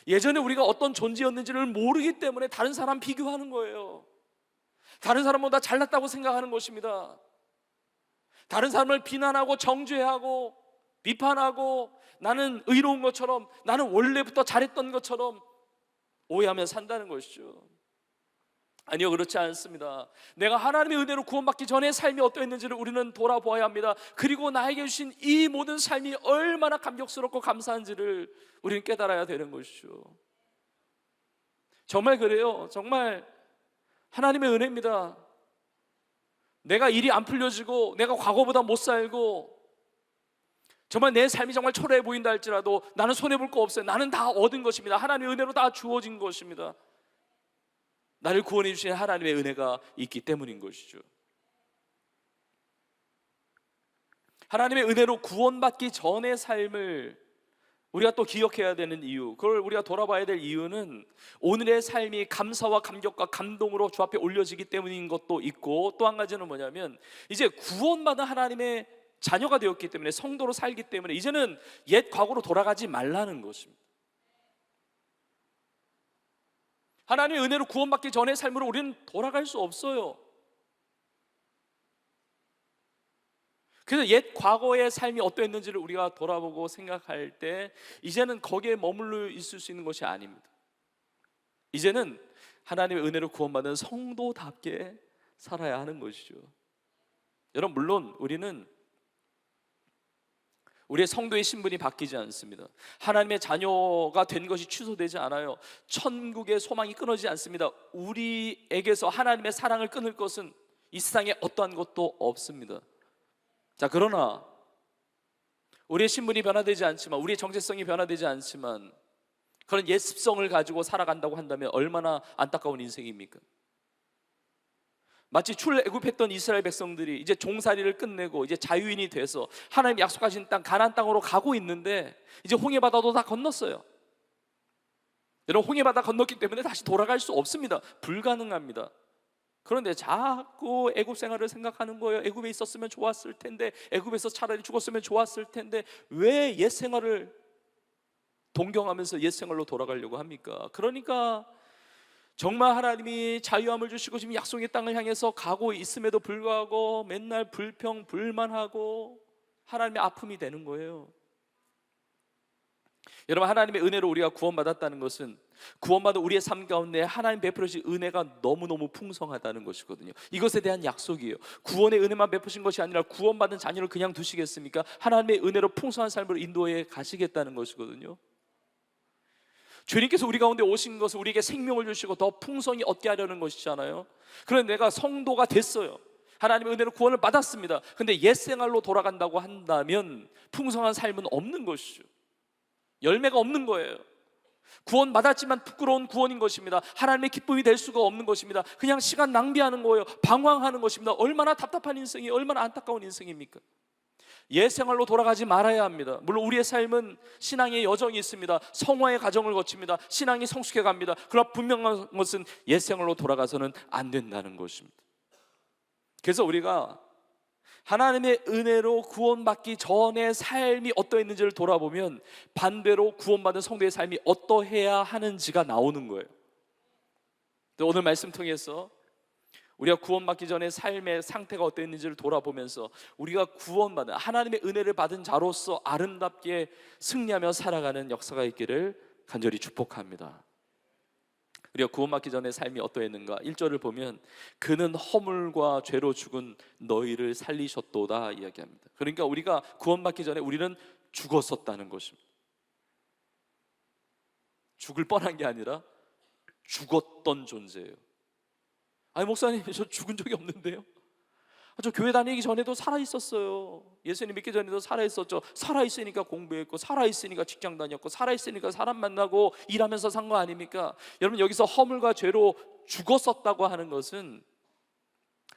예전에 우리가 어떤 존재였는지를 모르기 때문에 다른 사람 비교하는 거예요. 다른 사람보다 잘났다고 생각하는 것입니다. 다른 사람을 비난하고 정죄하고 비판하고 나는 의로운 것처럼, 나는 원래부터 잘했던 것처럼 오해하며 산다는 것이죠. 아니요, 그렇지 않습니다. 내가 하나님의 은혜로 구원받기 전에 삶이 어떠했는지를 우리는 돌아보아야 합니다. 그리고 나에게 주신 이 모든 삶이 얼마나 감격스럽고 감사한지를 우리는 깨달아야 되는 것이죠. 정말 그래요. 정말 하나님의 은혜입니다. 내가 일이 안 풀려지고 내가 과거보다 못 살고 정말 내 삶이 정말 초라해 보인다 할지라도 나는 손해볼 거 없어요. 나는 다 얻은 것입니다. 하나님의 은혜로 다 주어진 것입니다. 나를 구원해 주신 하나님의 은혜가 있기 때문인 것이죠. 하나님의 은혜로 구원받기 전의 삶을 우리가 또 기억해야 되는 이유, 그걸 우리가 돌아봐야 될 이유는 오늘의 삶이 감사와 감격과 감동으로 주 앞에 올려지기 때문인 것도 있고, 또 한 가지는 뭐냐면 이제 구원받은 하나님의 자녀가 되었기 때문에, 성도로 살기 때문에 이제는 옛 과거로 돌아가지 말라는 것입니다. 하나님의 은혜로 구원받기 전의 삶으로 우리는 돌아갈 수 없어요. 그래서 옛 과거의 삶이 어떠했는지를 우리가 돌아보고 생각할 때 이제는 거기에 머물러 있을 수 있는 것이 아닙니다. 이제는 하나님의 은혜로 구원받은 성도답게 살아야 하는 것이죠. 여러분, 물론 우리는 우리의 성도의 신분이 바뀌지 않습니다. 하나님의 자녀가 된 것이 취소되지 않아요. 천국의 소망이 끊어지지 않습니다. 우리에게서 하나님의 사랑을 끊을 것은 이 세상에 어떠한 것도 없습니다. 자, 그러나 우리의 신분이 변화되지 않지만, 우리의 정체성이 변화되지 않지만 그런 옛 습성을 가지고 살아간다고 한다면 얼마나 안타까운 인생입니까? 마치 출애굽했던 이스라엘 백성들이 이제 종살이를 끝내고 이제 자유인이 돼서 하나님 약속하신 땅 가나안 땅으로 가고 있는데 이제 홍해바다도 다 건넜어요. 여러분, 홍해바다 건넜기 때문에 다시 돌아갈 수 없습니다. 불가능합니다. 그런데 자꾸 애굽 생활을 생각하는 거예요. 애굽에 있었으면 좋았을 텐데, 애굽에서 차라리 죽었으면 좋았을 텐데, 왜 옛 생활을 동경하면서 옛 생활로 돌아가려고 합니까? 그러니까 정말 하나님이 자유함을 주시고 지금 약속의 땅을 향해서 가고 있음에도 불구하고 맨날 불평 불만하고 하나님의 아픔이 되는 거예요. 여러분, 하나님의 은혜로 우리가 구원받았다는 것은 구원받은 우리의 삶 가운데 하나님 베풀으신 은혜가 너무너무 풍성하다는 것이거든요. 이것에 대한 약속이에요. 구원의 은혜만 베푸신 것이 아니라 구원받은 자녀를 그냥 두시겠습니까? 하나님의 은혜로 풍성한 삶으로 인도해 가시겠다는 것이거든요. 주님께서 우리 가운데 오신 것은 우리에게 생명을 주시고 더 풍성히 얻게 하려는 것이잖아요. 그런데 내가 성도가 됐어요. 하나님의 은혜로 구원을 받았습니다. 근데 옛 생활로 돌아간다고 한다면 풍성한 삶은 없는 것이죠. 열매가 없는 거예요. 구원 받았지만 부끄러운 구원인 것입니다. 하나님의 기쁨이 될 수가 없는 것입니다. 그냥 시간 낭비하는 거예요. 방황하는 것입니다. 얼마나 답답한 인생이, 얼마나 안타까운 인생입니까? 옛 생활로 돌아가지 말아야 합니다. 물론 우리의 삶은 신앙의 여정이 있습니다. 성화의 과정을 거칩니다. 신앙이 성숙해 갑니다. 그러나 분명한 것은 옛 생활로 돌아가서는 안 된다는 것입니다. 그래서 우리가 하나님의 은혜로 구원받기 전의 삶이 어떠했는지를 돌아보면 반대로 구원받은 성도의 삶이 어떠해야 하는지가 나오는 거예요. 오늘 말씀 통해서 우리가 구원받기 전에 삶의 상태가 어땠는지를 돌아보면서 우리가 구원받은 하나님의 은혜를 받은 자로서 아름답게 승리하며 살아가는 역사가 있기를 간절히 축복합니다. 우리가 구원받기 전에 삶이 어떠했는가? 1절을 보면 그는 허물과 죄로 죽은 너희를 살리셨도다 이야기합니다. 그러니까 우리가 구원받기 전에 우리는 죽었었다는 것입니다. 죽을 뻔한 게 아니라 죽었던 존재예요. 아니, 목사님, 저 죽은 적이 없는데요? 저 교회 다니기 전에도 살아있었어요. 예수님 믿기 전에도 살아있었죠. 살아있으니까 공부했고, 살아있으니까 직장 다녔고, 살아있으니까 사람 만나고 일하면서 산 거 아닙니까? 여러분, 여기서 허물과 죄로 죽었었다고 하는 것은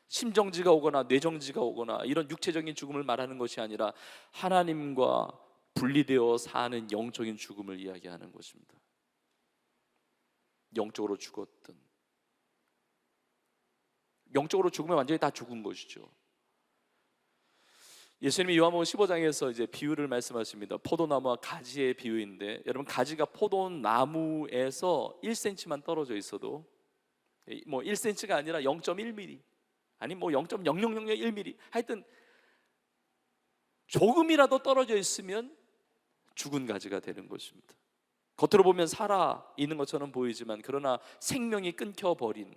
심정지가 오거나 뇌정지가 오거나 이런 육체적인 죽음을 말하는 것이 아니라 하나님과 분리되어 사는 영적인 죽음을 이야기하는 것입니다. 영적으로 죽었던, 영적으로 죽으면 완전히 다 죽은 것이죠. 예수님이 요한복음 15장에서 이제 비유를 말씀하십니다. 포도나무와 가지의 비유인데, 여러분, 가지가 포도나무에서 1cm만 떨어져 있어도, 뭐 1cm가 아니라 0.1mm, 아니 뭐 0.0001mm, 하여튼 조금이라도 떨어져 있으면 죽은 가지가 되는 것입니다. 겉으로 보면 살아 있는 것처럼 보이지만 그러나 생명이 끊겨버린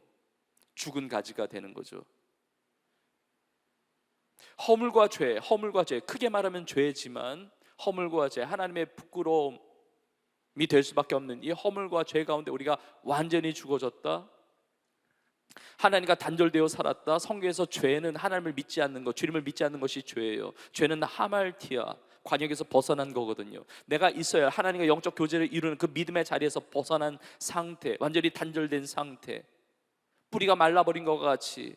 죽은 가지가 되는 거죠. 허물과 죄, 크게 말하면 죄지만 허물과 죄, 하나님의 부끄러움이 될 수밖에 없는 이 허물과 죄 가운데 우리가 완전히 죽어졌다, 하나님과 단절되어 살았다. 성경에서 죄는 하나님을 믿지 않는 것, 주님을 믿지 않는 것이 죄예요. 죄는 하말티아, 관역에서 벗어난 거거든요. 내가 있어야 하나님과 영적 교제를 이루는 그 믿음의 자리에서 벗어난 상태, 완전히 단절된 상태, 뿌리가 말라버린 것과 같이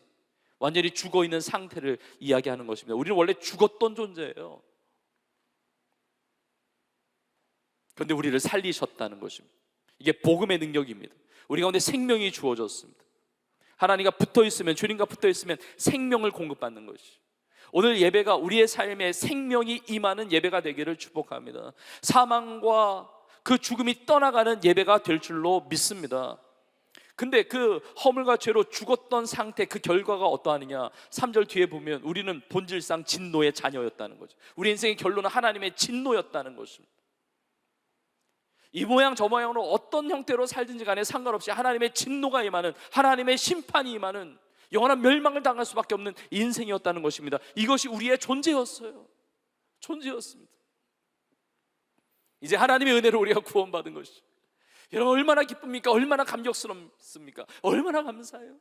완전히 죽어있는 상태를 이야기하는 것입니다. 우리는 원래 죽었던 존재예요. 그런데 우리를 살리셨다는 것입니다. 이게 복음의 능력입니다. 우리 가운데 생명이 주어졌습니다. 하나님과 붙어 있으면, 주님과 붙어 있으면 생명을 공급받는 것이. 오늘 예배가 우리의 삶에 생명이 임하는 예배가 되기를 축복합니다. 사망과 그 죽음이 떠나가는 예배가 될 줄로 믿습니다. 근데 그 허물과 죄로 죽었던 상태, 그 결과가 어떠하느냐? 3절 뒤에 보면 우리는 본질상 진노의 자녀였다는 거죠. 우리 인생의 결론은 하나님의 진노였다는 것입니다. 이 모양 저 모양으로 어떤 형태로 살든지 간에 상관없이 하나님의 진노가 임하는, 하나님의 심판이 임하는 영원한 멸망을 당할 수밖에 없는 인생이었다는 것입니다. 이것이 우리의 존재였어요. 존재였습니다. 이제 하나님의 은혜로 우리가 구원받은 것이, 여러분 얼마나 기쁩니까? 얼마나 감격스럽습니까? 얼마나 감사해요.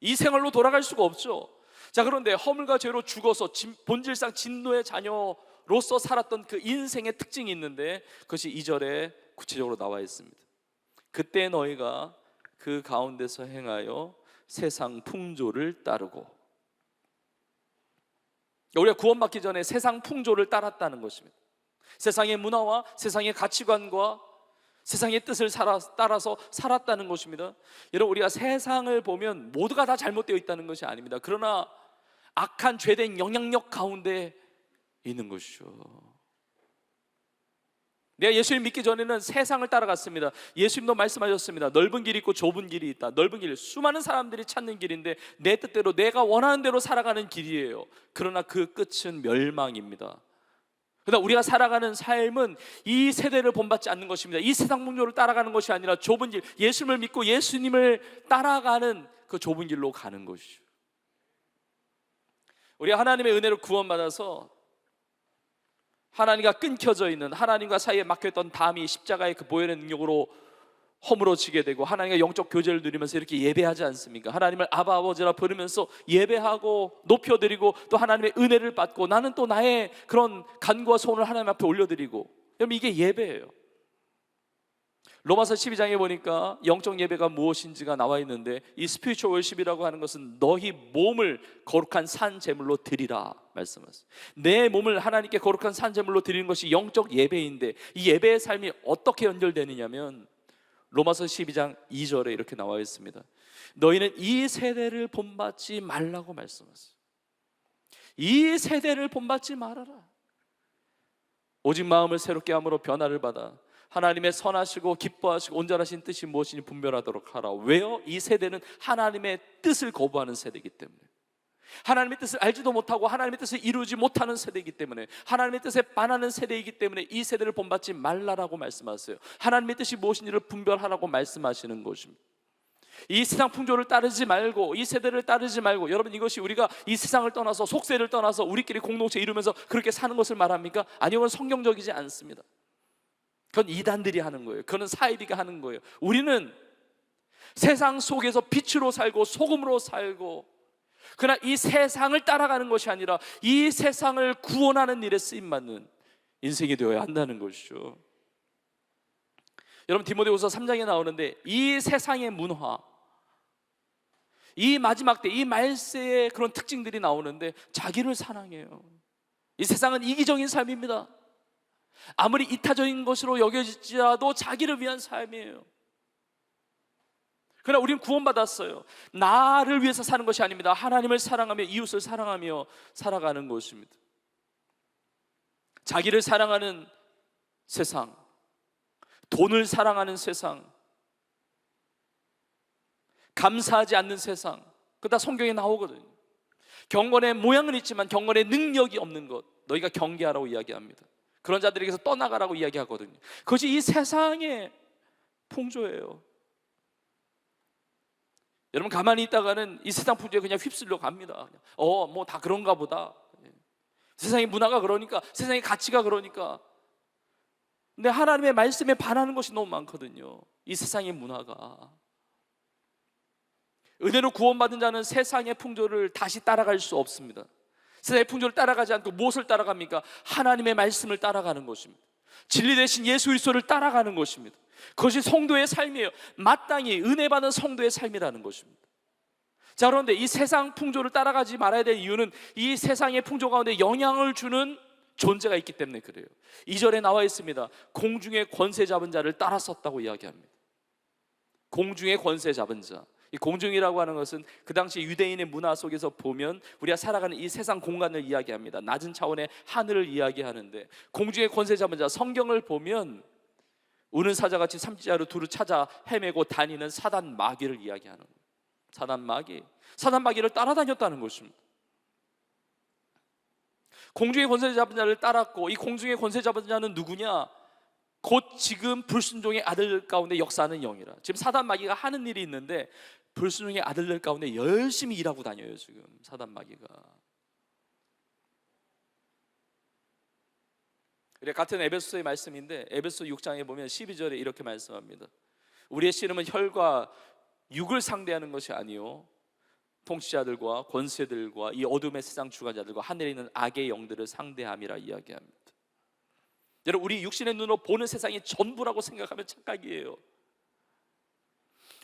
이 생활로 돌아갈 수가 없죠. 자, 그런데 허물과 죄로 죽어서 본질상 진노의 자녀로서 살았던 그 인생의 특징이 있는데, 그것이 2절에 구체적으로 나와 있습니다. 그때 너희가 그 가운데서 행하여 세상 풍조를 따르고. 우리가 구원받기 전에 세상 풍조를 따랐다는 것입니다. 세상의 문화와 세상의 가치관과 세상의 뜻을 따라서 살았다는 것입니다. 여러분, 우리가 세상을 보면 모두가 다 잘못되어 있다는 것이 아닙니다. 그러나 악한 죄된 영향력 가운데 있는 것이죠. 내가 예수님 믿기 전에는 세상을 따라갔습니다. 예수님도 말씀하셨습니다. 넓은 길이 있고 좁은 길이 있다. 넓은 길, 수많은 사람들이 찾는 길인데 내 뜻대로, 내가 원하는 대로 살아가는 길이에요. 그러나 그 끝은 멸망입니다. 그러나 우리가 살아가는 삶은 이 세대를 본받지 않는 것입니다. 이 세상 풍조를 따라가는 것이 아니라 좁은 길, 예수님을 믿고 예수님을 따라가는 그 좁은 길로 가는 것이죠. 우리가 하나님의 은혜로 구원받아서 하나님과 끊겨져 있는, 하나님과 사이에 막혀있던 담이 십자가의 그 보혈의 능력으로 허물어지게 되고 하나님과 영적 교제를 누리면서 이렇게 예배하지 않습니까? 하나님을 아바 아버지라 부르면서 예배하고 높여드리고 또 하나님의 은혜를 받고, 나는 또 나의 그런 간구와 소원을 하나님 앞에 올려드리고. 여러분, 이게 예배예요. 로마서 12장에 보니까 영적 예배가 무엇인지가 나와 있는데, 이 스피리추얼 월십이라고 하는 것은 너희 몸을 거룩한 산 제물로 드리라 말씀하셨어요. 내 몸을 하나님께 거룩한 산 제물로 드리는 것이 영적 예배인데, 이 예배의 삶이 어떻게 연결되느냐면 로마서 12장 2절에 이렇게 나와 있습니다. 너희는 이 세대를 본받지 말라고 말씀하셨어요. 이 세대를 본받지 말아라. 오직 마음을 새롭게 함으로 변화를 받아 하나님의 선하시고 기뻐하시고 온전하신 뜻이 무엇인지 분별하도록 하라. 왜요? 이 세대는 하나님의 뜻을 거부하는 세대이기 때문에, 하나님의 뜻을 알지도 못하고 하나님의 뜻을 이루지 못하는 세대이기 때문에, 하나님의 뜻에 반하는 세대이기 때문에 이 세대를 본받지 말라라고 말씀하세요. 하나님의 뜻이 무엇인지를 분별하라고 말씀하시는 것입니다. 이 세상 풍조를 따르지 말고, 이 세대를 따르지 말고. 여러분, 이것이 우리가 이 세상을 떠나서, 속세를 떠나서 우리끼리 공동체 이루면서 그렇게 사는 것을 말합니까? 아니요, 그건 성경적이지 않습니다. 그건 이단들이 하는 거예요. 그건 사이비가 하는 거예요. 우리는 세상 속에서 빛으로 살고 소금으로 살고, 그러나 이 세상을 따라가는 것이 아니라 이 세상을 구원하는 일에 쓰임받는 인생이 되어야 한다는 것이죠. 여러분, 디모데후서 3장에 나오는데 이 세상의 문화, 이 마지막 때 이 말세의 그런 특징들이 나오는데 자기를 사랑해요. 이 세상은 이기적인 삶입니다. 아무리 이타적인 것으로 여겨지더라도 자기를 위한 삶이에요. 그러나 우리는 구원받았어요. 나를 위해서 사는 것이 아닙니다. 하나님을 사랑하며 이웃을 사랑하며 살아가는 것입니다. 자기를 사랑하는 세상, 돈을 사랑하는 세상, 감사하지 않는 세상, 그거 다 성경에 나오거든요. 경건의 모양은 있지만 경건의 능력이 없는 것, 너희가 경계하라고 이야기합니다. 그런 자들에게서 떠나가라고 이야기하거든요. 그것이 이 세상의 풍조예요. 여러분, 가만히 있다가는 이 세상 풍조에 그냥 휩쓸려 갑니다. 뭐 다 그런가 보다. 세상의 문화가 그러니까, 세상의 가치가 그러니까. 근데 하나님의 말씀에 반하는 것이 너무 많거든요. 이 세상의 문화가. 은혜로 구원받은 자는 세상의 풍조를 다시 따라갈 수 없습니다. 세상의 풍조를 따라가지 않고 무엇을 따라갑니까? 하나님의 말씀을 따라가는 것입니다. 진리 대신 예수 그리스도를 따라가는 것입니다. 그것이 성도의 삶이에요. 마땅히 은혜 받은 성도의 삶이라는 것입니다. 자, 그런데 이 세상 풍조를 따라가지 말아야 될 이유는 이 세상의 풍조 가운데 영향을 주는 존재가 있기 때문에 그래요. 2절에 나와 있습니다. 공중의 권세 잡은 자를 따랐었다고 이야기합니다. 공중의 권세 잡은 자. 이 공중이라고 하는 것은 그 당시 유대인의 문화 속에서 보면 우리가 살아가는 이 세상 공간을 이야기합니다. 낮은 차원의 하늘을 이야기하는데, 공중의 권세 잡은 자, 성경을 보면 우는 사자같이 삼지자로 두루 찾아 헤매고 다니는 사단 마귀를 이야기하는 거예요. 사단 마귀를 따라다녔다는 것입니다. 공중의 권세 잡은 자를 따랐고, 이 공중의 권세 잡은 자는 누구냐? 곧 지금 불순종의 아들 가운데 역사하는 영이라. 지금 사단 마귀가 하는 일이 있는데 불순종의 아들들 가운데 열심히 일하고 다녀요. 지금 사단 마귀가. 그래, 같은 에베소서의 말씀인데 에베소 6장에 보면 12절에 이렇게 말씀합니다. 우리의 씨름은 혈과 육을 상대하는 것이 아니요 통치자들과 권세들과 이 어둠의 세상 주관자들과 하늘에 있는 악의 영들을 상대함이라 이야기합니다. 여러분, 우리 육신의 눈으로 보는 세상이 전부라고 생각하면 착각이에요.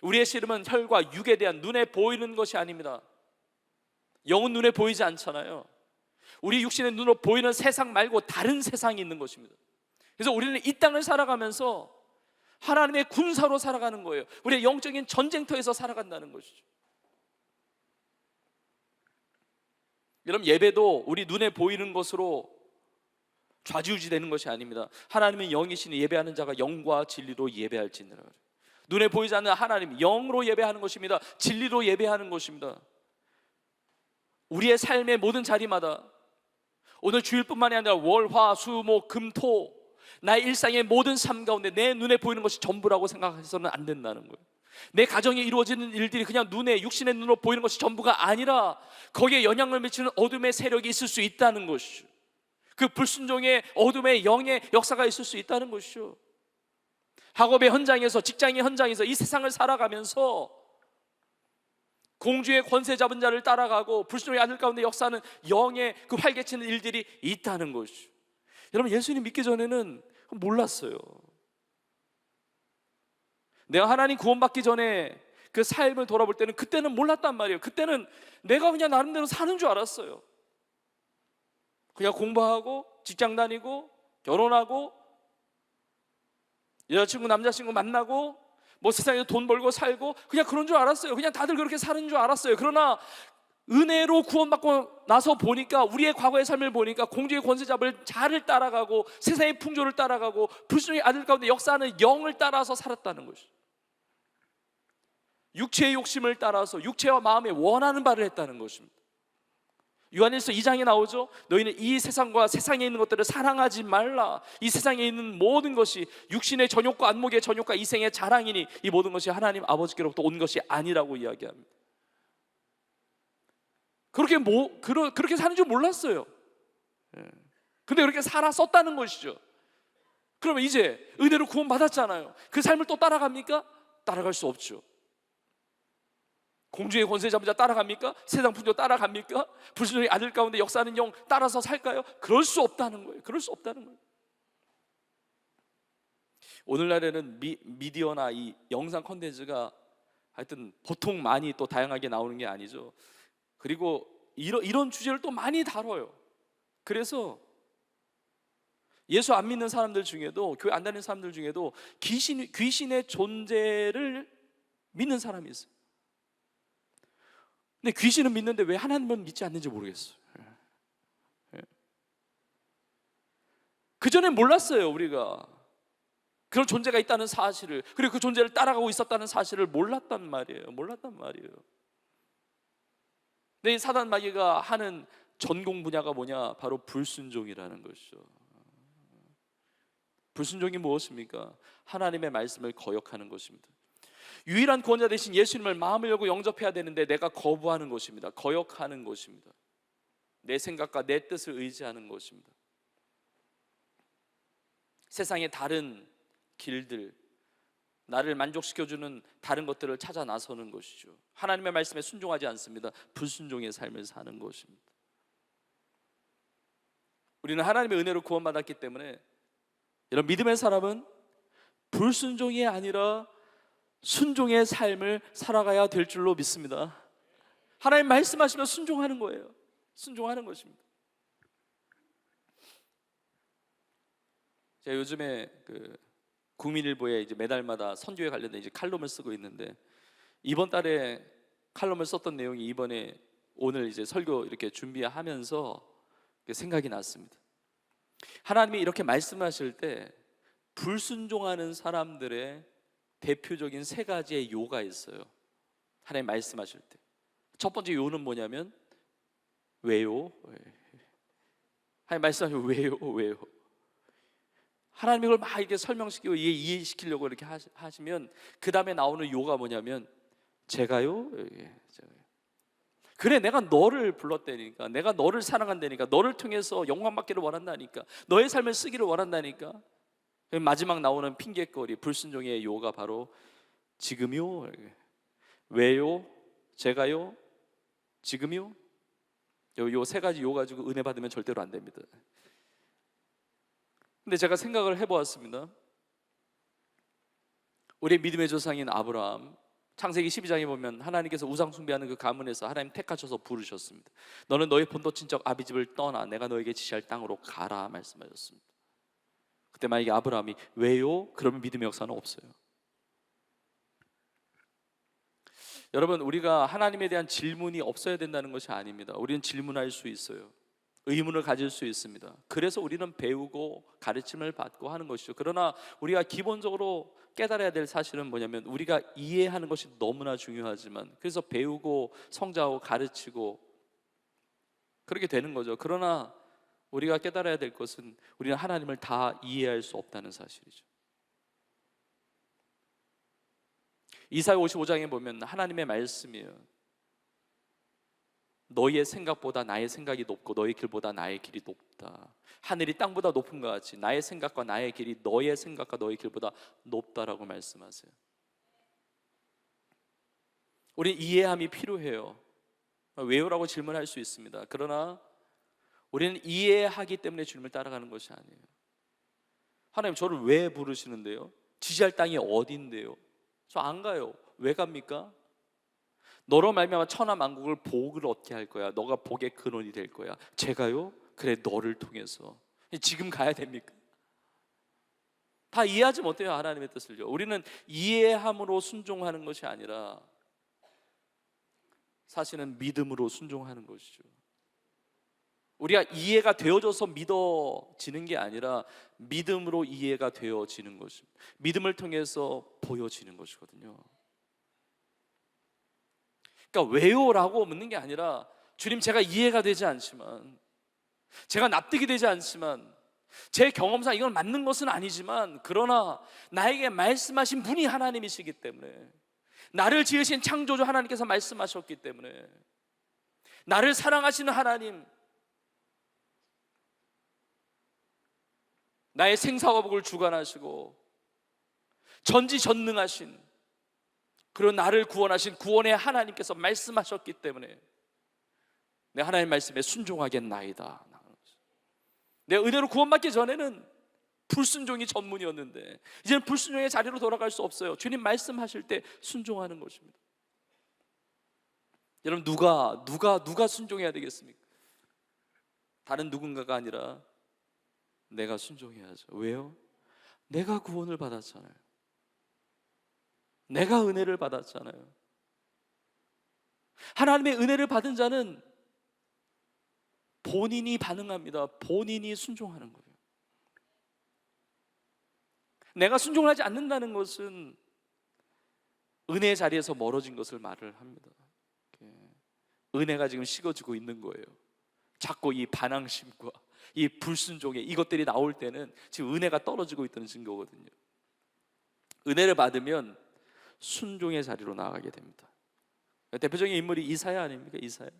우리의 씨름은 혈과 육에 대한 눈에 보이는 것이 아닙니다. 영은 눈에 보이지 않잖아요. 우리 육신의 눈으로 보이는 세상 말고 다른 세상이 있는 것입니다. 그래서 우리는 이 땅을 살아가면서 하나님의 군사로 살아가는 거예요. 우리의 영적인 전쟁터에서 살아간다는 것이죠. 여러분, 예배도 우리 눈에 보이는 것으로 좌지우지되는 것이 아닙니다. 하나님은 영이시니 예배하는 자가 영과 진리로 예배할지니라. 눈에 보이지 않는 하나님, 영으로 예배하는 것입니다. 진리로 예배하는 것입니다. 우리의 삶의 모든 자리마다, 오늘 주일뿐만이 아니라 월, 화, 수, 목, 금, 토, 나의 일상의 모든 삶 가운데 내 눈에 보이는 것이 전부라고 생각해서는 안 된다는 거예요. 내 가정에 이루어지는 일들이 그냥 눈에, 육신의 눈으로 보이는 것이 전부가 아니라 거기에 영향을 미치는 어둠의 세력이 있을 수 있다는 것이죠. 그 불순종의 어둠의 영의 역사가 있을 수 있다는 것이죠. 학업의 현장에서, 직장의 현장에서 이 세상을 살아가면서 공주의 권세 잡은 자를 따라가고 불순종의 아들 가운데 역사하는 영의 그 활개치는 일들이 있다는 것이죠. 여러분, 예수님 믿기 전에는 몰랐어요. 내가 하나님 구원받기 전에 그 삶을 돌아볼 때는 그때는 몰랐단 말이에요. 그때는 내가 그냥 나름대로 사는 줄 알았어요. 그냥 공부하고 직장 다니고 결혼하고 여자친구 남자친구 만나고 뭐 세상에서 돈 벌고 살고 그냥 그런 줄 알았어요. 그냥 다들 그렇게 사는 줄 알았어요. 그러나 은혜로 구원받고 나서 보니까, 우리의 과거의 삶을 보니까 공주의 권세 잡을 자를 따라가고 세상의 풍조를 따라가고 불순종의 아들 가운데 역사하는 영을 따라서 살았다는 것이죠. 육체의 욕심을 따라서 육체와 마음에 원하는 바를 했다는 것입니다. 요한일서 2장에 나오죠. 너희는 이 세상과 세상에 있는 것들을 사랑하지 말라. 이 세상에 있는 모든 것이 육신의 전욕과 안목의 전욕과 이생의 자랑이니 이 모든 것이 하나님 아버지께로부터 온 것이 아니라고 이야기합니다. 그렇게 사는 줄 몰랐어요. 근데 그렇게 살았었다는 것이죠. 그러면 이제 은혜로 구원받았잖아요. 그 삶을 또 따라갑니까? 따라갈 수 없죠. 공주의 권세 잡은 자 따라갑니까? 세상 풍조 따라갑니까? 불순종의 아들 가운데 역사하는 영 따라서 살까요? 그럴 수 없다는 거예요. 그럴 수 없다는 거예요. 오늘날에는 미디어나 이 영상 콘텐츠가 하여튼 보통 많이 또 다양하게 나오는 게 아니죠. 그리고 이런 주제를 또 많이 다뤄요. 그래서 예수 안 믿는 사람들 중에도, 교회 안 다니는 사람들 중에도 귀신의 존재를 믿는 사람이 있어요. 근데 귀신은 믿는데 왜 하나님은 믿지 않는지 모르겠어요. 그전엔 몰랐어요. 우리가 그런 존재가 있다는 사실을, 그리고 그 존재를 따라가고 있었다는 사실을 몰랐단 말이에요. 근데 이 사단 마귀가 하는 전공 분야가 뭐냐? 바로 불순종이라는 것이죠. 불순종이 무엇입니까? 하나님의 말씀을 거역하는 것입니다. 유일한 구원자 되신 예수님을 마음을 열고 영접해야 되는데 내가 거부하는 것입니다. 거역하는 것입니다. 내 생각과 내 뜻을 의지하는 것입니다. 세상의 다른 길들, 나를 만족시켜주는 다른 것들을 찾아 나서는 것이죠. 하나님의 말씀에 순종하지 않습니다. 불순종의 삶을 사는 것입니다. 우리는 하나님의 은혜로 구원받았기 때문에 이런 믿음의 사람은 불순종이 아니라 순종의 삶을 살아가야 될 줄로 믿습니다. 하나님 말씀하시면 순종하는 거예요. 순종하는 것입니다. 제가 요즘에 그 국민일보에 이제 매달마다 선교에 관련된 이제 칼럼을 쓰고 있는데, 이번 달에 칼럼을 썼던 내용이 이번에 오늘 이제 설교 이렇게 준비하면서 생각이 났습니다. 하나님이 이렇게 말씀하실 때 불순종하는 사람들의 대표적인 세 가지의 요가 있어요. 하나님 말씀하실 때 첫 번째 요는 뭐냐면 왜요? 하나님 말씀하시면 왜요? 하나님이 그걸 막 이렇게 설명시키고 이해시키려고 이렇게 하시면 그 다음에 나오는 요가 뭐냐면 제가요? 그래, 내가 너를 불렀다니까, 내가 너를 사랑한다니까, 너를 통해서 영광받기를 원한다니까, 너의 삶을 쓰기를 원한다니까. 마지막 나오는 핑계거리, 불순종의 요가 바로 지금요? 왜요? 제가요? 지금요? 요 세 가지 요 가지고 은혜 받으면 절대로 안 됩니다. 근데 제가 생각을 해보았습니다. 우리 믿음의 조상인 아브라함, 창세기 12장에 보면 하나님께서 우상 숭배하는 그 가문에서 하나님 택하셔서 부르셨습니다. 너는 너의 본토 친척 아비 집을 떠나 내가 너에게 지시할 땅으로 가라 말씀하셨습니다. 그때 만약에 아브라함이 왜요? 그러면 믿음의 역사는 없어요. 여러분, 우리가 하나님에 대한 질문이 없어야 된다는 것이 아닙니다. 우리는 질문할 수 있어요. 의문을 가질 수 있습니다. 그래서 우리는 배우고 가르침을 받고 하는 것이죠. 그러나 우리가 기본적으로 깨달아야 될 사실은 뭐냐면 우리가 이해하는 것이 너무나 중요하지만, 그래서 배우고 성장하고 가르치고 그렇게 되는 거죠. 그러나 우리가 깨달아야 될 것은 우리는 하나님을 다 이해할 수 없다는 사실이죠. 이사야 55장에 보면 하나님의 말씀이에요. 너희의 생각보다 나의 생각이 높고 너희 길보다 나의 길이 높다. 하늘이 땅보다 높은 것 같이 나의 생각과 나의 길이 너의 생각과 너의 길보다 높다라고 말씀하세요. 우리 이해함이 필요해요. 왜요라고 질문할 수 있습니다. 그러나 우리는 이해하기 때문에 주님을 따라가는 것이 아니에요. 하나님, 저를 왜 부르시는데요? 지지할 땅이 어딘데요? 저 안 가요. 왜 갑니까? 너로 말미암아 천하 만국을 복을 얻게 할 거야. 너가 복의 근원이 될 거야. 제가요? 그래, 너를 통해서. 지금 가야 됩니까? 다 이해하지 못해요, 하나님의 뜻을요. 우리는 이해함으로 순종하는 것이 아니라 사실은 믿음으로 순종하는 것이죠. 우리가 이해가 되어져서 믿어지는 게 아니라 믿음으로 이해가 되어지는 것입니다. 믿음을 통해서 보여지는 것이거든요. 그러니까 왜요라고 묻는 게 아니라 주님, 제가 이해가 되지 않지만, 제가 납득이 되지 않지만, 제 경험상 이건 맞는 것은 아니지만, 그러나 나에게 말씀하신 분이 하나님이시기 때문에, 나를 지으신 창조주 하나님께서 말씀하셨기 때문에, 나를 사랑하시는 하나님, 나의 생사화복을 주관하시고 전지전능하신 그리고 나를 구원하신 구원의 하나님께서 말씀하셨기 때문에 내 하나님 말씀에 순종하겠나이다. 내 은혜로 구원받기 전에는 불순종이 전문이었는데 이제는 불순종의 자리로 돌아갈 수 없어요. 주님 말씀하실 때 순종하는 것입니다. 여러분, 누가 순종해야 되겠습니까? 다른 누군가가 아니라 내가 순종해야죠. 왜요? 내가 구원을 받았잖아요. 내가 은혜를 받았잖아요. 하나님의 은혜를 받은 자는 본인이 반응합니다. 본인이 순종하는 거예요. 내가 순종하지 않는다는 것은 은혜의 자리에서 멀어진 것을 말을 합니다. 은혜가 지금 식어지고 있는 거예요. 자꾸 이 반항심과 이 불순종의 이것들이 나올 때는 지금 은혜가 떨어지고 있다는 증거거든요. 은혜를 받으면 순종의 자리로 나아가게 됩니다. 대표적인 인물이 이사야 아닙니까? 이사야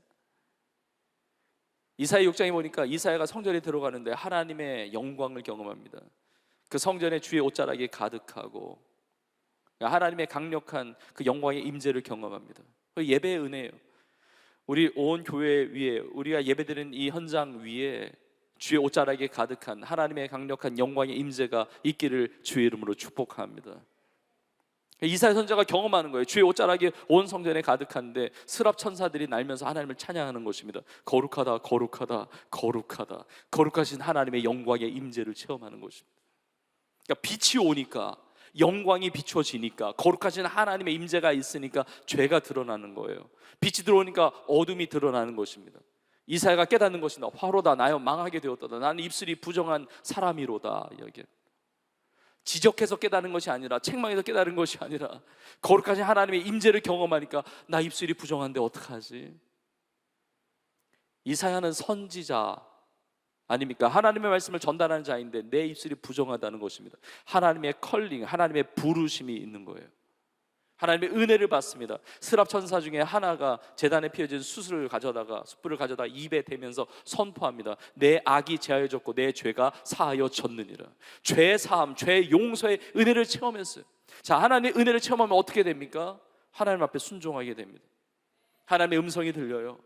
6장에 보니까 이사야가 성전에 들어가는데 하나님의 영광을 경험합니다. 그 성전에 주의 옷자락이 가득하고 하나님의 강력한 그 영광의 임재를 경험합니다. 그 예배의 은혜예요. 우리 온 교회 위에, 우리가 예배드리는 이 현장 위에 주의 옷자락에 가득한 하나님의 강력한 영광의 임재가 있기를 주의 이름으로 축복합니다. 이사야 선지자가 경험하는 거예요. 주의 옷자락이 온 성전에 가득한데 스랍 천사들이 날면서 하나님을 찬양하는 것입니다. 거룩하다, 거룩하다, 거룩하다. 거룩하신 하나님의 영광의 임재를 체험하는 것입니다. 그러니까 빛이 오니까, 영광이 비춰지니까, 거룩하신 하나님의 임재가 있으니까 죄가 드러나는 거예요. 빛이 들어오니까 어둠이 드러나는 것입니다. 이사야가 깨닫는 것이다. 화로다 나여 망하게 되었다. 나는 입술이 부정한 사람이로다. 여기 지적해서 깨닫는 것이 아니라, 책망해서 깨닫는 것이 아니라, 거룩하신 하나님의 임재를 경험하니까 나 입술이 부정한데 어떡하지? 이사야는 선지자 아닙니까? 하나님의 말씀을 전달하는 자인데 내 입술이 부정하다는 것입니다. 하나님의 컬링, 하나님의 부르심이 있는 거예요. 하나님의 은혜를 받습니다. 스랍 천사 중에 하나가 제단에 피어진 숯불을 가져다가 입에 대면서 선포합니다. 내 악이 제하여졌고 내 죄가 사하여졌느니라. 죄 사함, 죄 용서의 은혜를 체험했어요. 자, 하나님의 은혜를 체험하면 어떻게 됩니까? 하나님 앞에 순종하게 됩니다. 하나님의 음성이 들려요.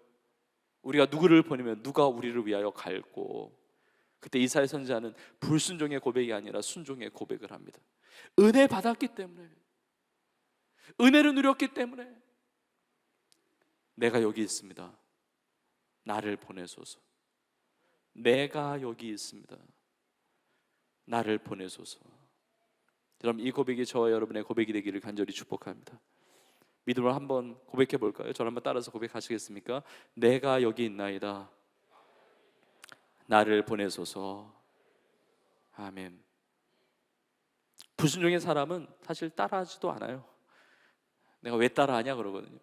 우리가 누구를 보내면 누가 우리를 위하여 갈고. 그때 이사야 선지자는 불순종의 고백이 아니라 순종의 고백을 합니다. 은혜 받았기 때문에, 은혜를 누렸기 때문에 내가 여기 있습니다. 나를 보내소서. 내가 여기 있습니다. 나를 보내소서. 여러분, 이 고백이 저와 여러분의 고백이 되기를 간절히 축복합니다. 믿음으로 한번 고백해 볼까요? 저를 한번 따라서 고백하시겠습니까? 내가 여기 있나이다. 나를 보내소서. 아멘. 불순종의 사람은 사실 따라하지도 않아요. 내가 왜 따라하냐 그러거든요.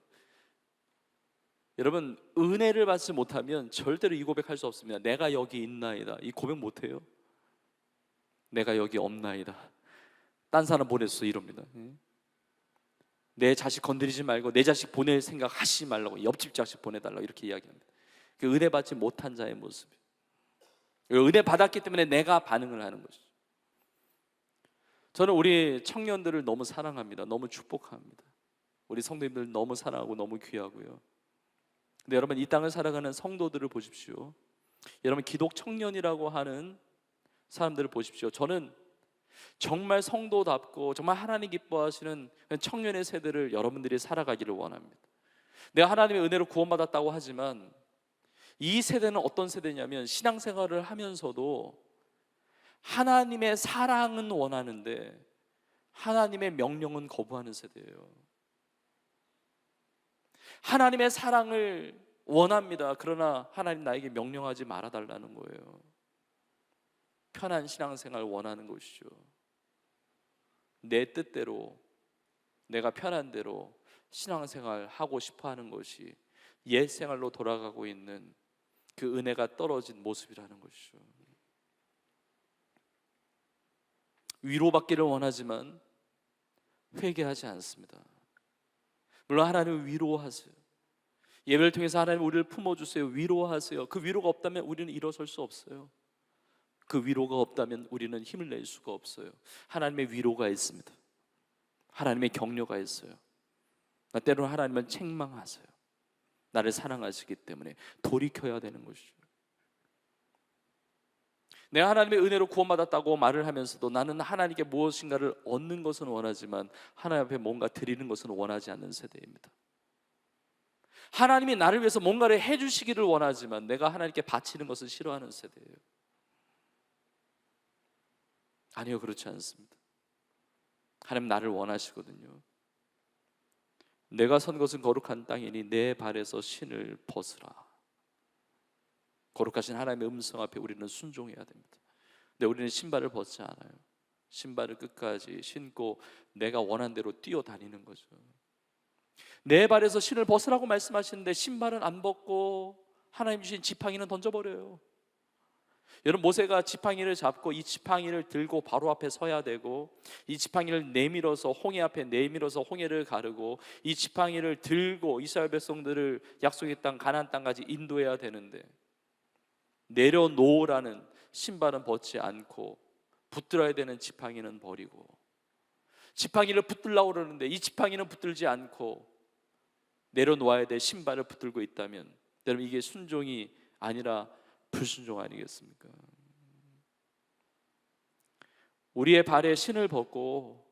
여러분, 은혜를 받지 못하면 절대로 이 고백할 수 없습니다. 내가 여기 있나이다. 이 고백 못해요. 내가 여기 없나이다. 딴 사람 보냈어 이럽니다. 내 자식 건드리지 말고 내 자식 보낼 생각 하시지 말라고, 옆집 자식 보내달라고 이렇게 이야기합니다. 그 은혜 받지 못한 자의 모습이에요. 은혜 받았기 때문에 내가 반응을 하는 것이죠. 저는 우리 청년들을 너무 사랑합니다. 너무 축복합니다. 우리 성도님들 너무 사랑하고 너무 귀하고요. 근데 여러분, 이 땅을 살아가는 성도들을 보십시오. 여러분, 기독 청년이라고 하는 사람들을 보십시오. 저는 정말 성도답고 정말 하나님 기뻐하시는 청년의 세대를 여러분들이 살아가기를 원합니다. 내가 하나님의 은혜로 구원받았다고 하지만 이 세대는 어떤 세대냐면, 신앙생활을 하면서도 하나님의 사랑은 원하는데 하나님의 명령은 거부하는 세대예요. 하나님의 사랑을 원합니다. 그러나 하나님 나에게 명령하지 말아달라는 거예요. 편한 신앙생활 원하는 것이죠. 내 뜻대로, 내가 편한 대로 신앙생활 하고 싶어하는 것이 옛 생활로 돌아가고 있는 그 은혜가 떨어진 모습이라는 것이죠. 위로받기를 원하지만 회개하지 않습니다. 물론 하나님을 위로하세요. 예배를 통해서 하나님 우리를 품어주세요. 위로하세요. 그 위로가 없다면 우리는 일어설 수 없어요. 그 위로가 없다면 우리는 힘을 낼 수가 없어요. 하나님의 위로가 있습니다. 하나님의 격려가 있어요. 때로는 하나님은 책망하세요. 나를 사랑하시기 때문에 돌이켜야 되는 것이죠. 내가 하나님의 은혜로 구원받았다고 말을 하면서도 나는 하나님께 무엇인가를 얻는 것은 원하지만 하나님 앞에 뭔가 드리는 것은 원하지 않는 세대입니다. 하나님이 나를 위해서 뭔가를 해주시기를 원하지만 내가 하나님께 바치는 것을 싫어하는 세대예요. 아니요, 그렇지 않습니다. 하나님 나를 원하시거든요. 내가 선 것은 거룩한 땅이니 내 발에서 신을 벗으라. 거룩하신 하나님의 음성 앞에 우리는 순종해야 됩니다. 근데 우리는 신발을 벗지 않아요. 신발을 끝까지 신고 내가 원한 대로 뛰어다니는 거죠. 내 발에서 신을 벗으라고 말씀하시는데 신발은 안 벗고 하나님 주신 지팡이는 던져버려요. 여러분, 모세가 지팡이를 잡고 이 지팡이를 들고 바로 앞에 서야 되고, 이 지팡이를 내밀어서 홍해 앞에 내밀어서 홍해를 가르고, 이 지팡이를 들고 이스라엘 백성들을 약속의 땅 가나안 땅까지 인도해야 되는데 내려놓으라는 신발은 벗지 않고 붙들어야 되는 지팡이는 버리고, 지팡이를 붙들려고 그러는데 이 지팡이는 붙들지 않고 내려놓아야 될 신발을 붙들고 있다면 여러분, 이게 순종이 아니라 불순종 아니겠습니까? 우리의 발에 신을 벗고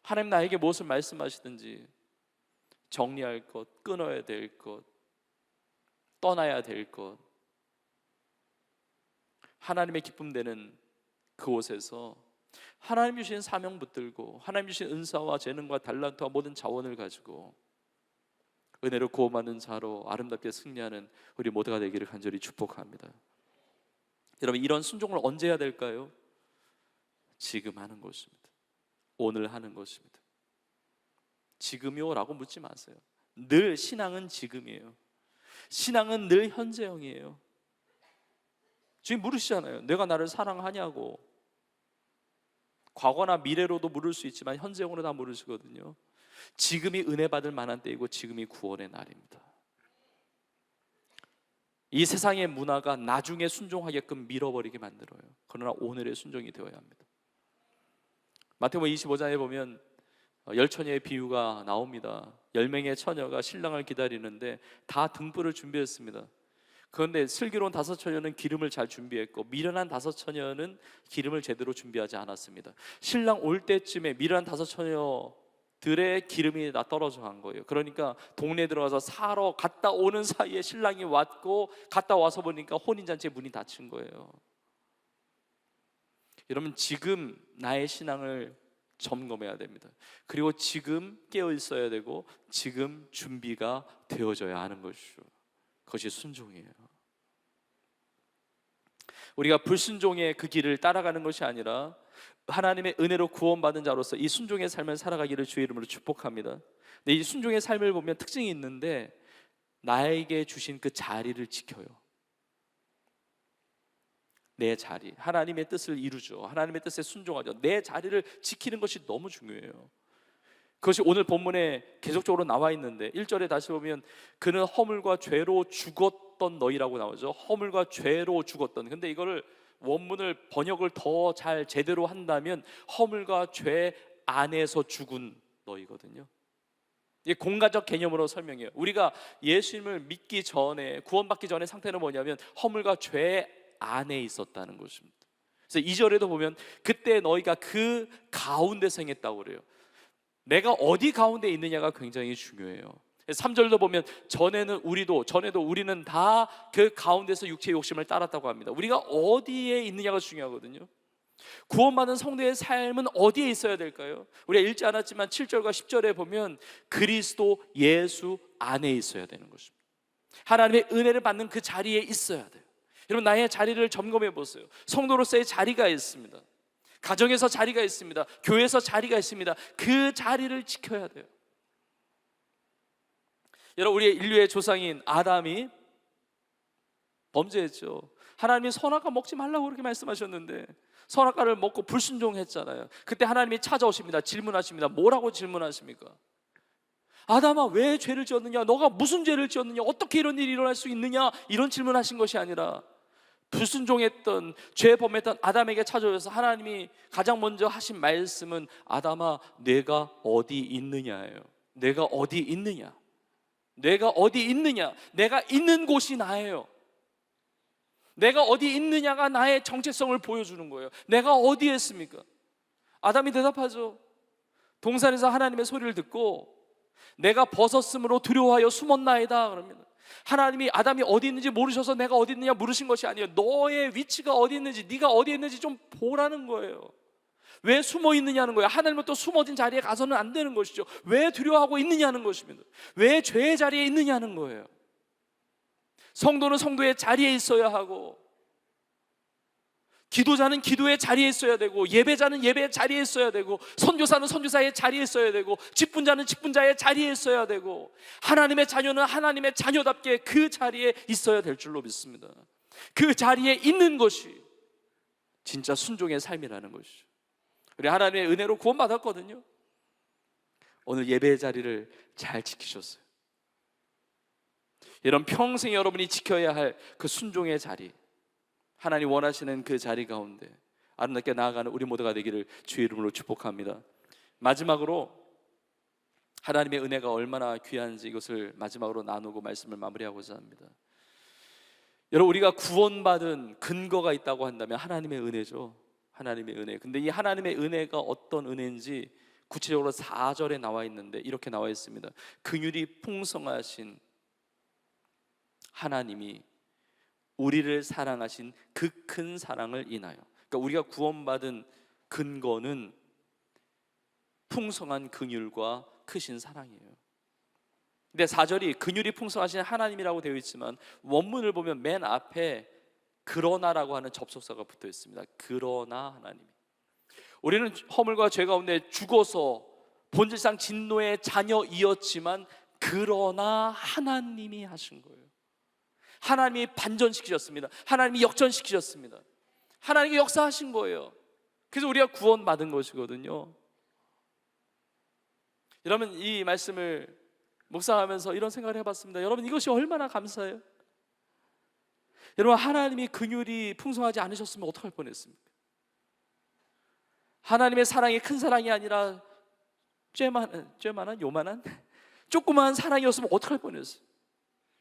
하나님 나에게 무엇을 말씀하시든지 정리할 것, 끊어야 될 것, 떠나야 될 것, 하나님의 기쁨 되는 그곳에서 하나님 주신 사명 붙들고 하나님 주신 은사와 재능과 달란트와 모든 자원을 가지고 은혜로 구원받는 자로 아름답게 승리하는 우리 모두가 되기를 간절히 축복합니다. 여러분, 이런 순종을 언제 해야 될까요? 지금 하는 것입니다. 오늘 하는 것입니다. 지금요? 라고 묻지 마세요. 늘 신앙은 지금이에요. 신앙은 늘 현재형이에요. 지금 물으시잖아요. 내가 나를 사랑하냐고. 과거나 미래로도 물을 수 있지만 현재형으로 다 물으시거든요. 지금이 은혜 받을 만한 때이고 지금이 구원의 날입니다. 이 세상의 문화가 나중에 순종하게끔 밀어버리게 만들어요. 그러나 오늘의 순종이 되어야 합니다. 마태복음 25장에 보면 10처녀의 비유가 나옵니다. 10명의 처녀가 신랑을 기다리는데 다 등불을 준비했습니다. 그런데 슬기로운 5처녀는 기름을 잘 준비했고 미련한 5처녀는 기름을 제대로 준비하지 않았습니다. 신랑 올 때쯤에 미련한 5처녀들의 기름이 다 떨어져 간 거예요. 그러니까 동네에 들어가서 사러 갔다 오는 사이에 신랑이 왔고 갔다 와서 보니까 혼인잔치의 문이 닫힌 거예요. 여러분, 지금 나의 신앙을 점검해야 됩니다. 그리고 지금 깨어 있어야 되고 지금 준비가 되어져야 하는 것이죠. 그것이 순종이에요. 우리가 불순종의 그 길을 따라가는 것이 아니라 하나님의 은혜로 구원받은 자로서 이 순종의 삶을 살아가기를 주의 이름으로 축복합니다. 근데 이 순종의 삶을 보면 특징이 있는데 나에게 주신 그 자리를 지켜요. 내 자리, 하나님의 뜻을 이루죠. 하나님의 뜻에 순종하죠. 내 자리를 지키는 것이 너무 중요해요. 그것이 오늘 본문에 계속적으로 나와 있는데 1절에 다시 보면 그는 허물과 죄로 죽었던 너희라고 나오죠. 허물과 죄로 죽었던. 근데 이거를 원문을 번역을 더 잘 제대로 한다면 허물과 죄 안에서 죽은 너희거든요. 이게 공간적 개념으로 설명해요. 우리가 예수님을 믿기 전에, 구원받기 전에 상태는 뭐냐면 허물과 죄 안에 있었다는 것입니다. 그래서 2절에도 보면 그때 너희가 그 가운데서 행했다고 그래요. 내가 어디 가운데 있느냐가 굉장히 중요해요. 3절도 보면 전에도 우리는 다 그 가운데서 육체의 욕심을 따랐다고 합니다. 우리가 어디에 있느냐가 중요하거든요. 구원받은 성도의 삶은 어디에 있어야 될까요? 우리가 읽지 않았지만 7절과 10절에 보면 그리스도 예수 안에 있어야 되는 것입니다. 하나님의 은혜를 받는 그 자리에 있어야 돼요. 여러분, 나의 자리를 점검해 보세요. 성도로서의 자리가 있습니다. 가정에서 자리가 있습니다. 교회에서 자리가 있습니다. 그 자리를 지켜야 돼요. 여러분, 우리의 인류의 조상인 아담이 범죄했죠. 하나님이 선악과 먹지 말라고 그렇게 말씀하셨는데 선악과를 먹고 불순종했잖아요. 그때 하나님이 찾아오십니다. 질문하십니다. 뭐라고 질문하십니까? 아담아, 왜 죄를 지었느냐? 너가 무슨 죄를 지었느냐? 어떻게 이런 일이 일어날 수 있느냐? 이런 질문하신 것이 아니라 불순종했던, 죄 범했던 아담에게 찾아오셔서 하나님이 가장 먼저 하신 말씀은 아담아, 내가 어디 있느냐예요. 내가 어디 있느냐? 내가 어디 있느냐? 내가 있는 곳이 나예요. 내가 어디 있느냐가 나의 정체성을 보여주는 거예요. 내가 어디에 있습니까? 아담이 대답하죠. 동산에서 하나님의 소리를 듣고 내가 벗었으므로 두려워하여 숨었나이다 그럽니다. 하나님이 아담이 어디 있는지 모르셔서 내가 어디 있느냐 물으신 것이 아니에요. 너의 위치가 어디 있는지, 네가 어디 있는지 좀 보라는 거예요. 왜 숨어 있느냐는 거예요. 하나님은 또 숨어진 자리에 가서는 안 되는 것이죠. 왜 두려워하고 있느냐는 것입니다. 왜 죄의 자리에 있느냐는 거예요. 성도는 성도의 자리에 있어야 하고, 기도자는 기도의 자리에 있어야 되고, 예배자는 예배의 자리에 있어야 되고, 선교사는 선교사의 자리에 있어야 되고, 직분자는 직분자의 자리에 있어야 되고, 하나님의 자녀는 하나님의 자녀답게 그 자리에 있어야 될 줄로 믿습니다. 그 자리에 있는 것이 진짜 순종의 삶이라는 것이죠. 우리 하나님의 은혜로 구원받았거든요. 오늘 예배의 자리를 잘 지키셨어요. 이런 평생 여러분이 지켜야 할 그 순종의 자리, 하나님 원하시는 그 자리 가운데 아름답게 나아가는 우리 모두가 되기를 주의 이름으로 축복합니다. 마지막으로 하나님의 은혜가 얼마나 귀한지 이것을 마지막으로 나누고 말씀을 마무리하고자 합니다. 여러분, 우리가 구원받은 근거가 있다고 한다면 하나님의 은혜죠. 하나님의 은혜. 근데 이 하나님의 은혜가 어떤 은혜인지 구체적으로 4절에 나와 있는데 이렇게 나와 있습니다. 긍휼이 풍성하신 하나님이 우리를 사랑하신 그 큰 사랑을 인하여, 그러니까 우리가 구원받은 근거는 풍성한 긍휼과 크신 사랑이에요. 근데 4절이 긍휼이 풍성하신 하나님이라고 되어 있지만 원문을 보면 맨 앞에 그러나라고 하는 접속사가 붙어 있습니다. 그러나 하나님, 우리는 허물과 죄 가운데 죽어서 본질상 진노의 자녀이었지만 그러나 하나님이 하신 거예요. 하나님이 반전시키셨습니다. 하나님이 역전시키셨습니다. 하나님이 역사하신 거예요. 그래서 우리가 구원받은 것이거든요. 여러분, 이 말씀을 묵상하면서 이런 생각을 해봤습니다. 여러분, 이것이 얼마나 감사해요. 여러분, 하나님이 긍휼이 풍성하지 않으셨으면 어떡할 뻔했습니까? 하나님의 사랑이 큰 사랑이 아니라 요만한 조그마한 사랑이었으면 어떡할 뻔했어요.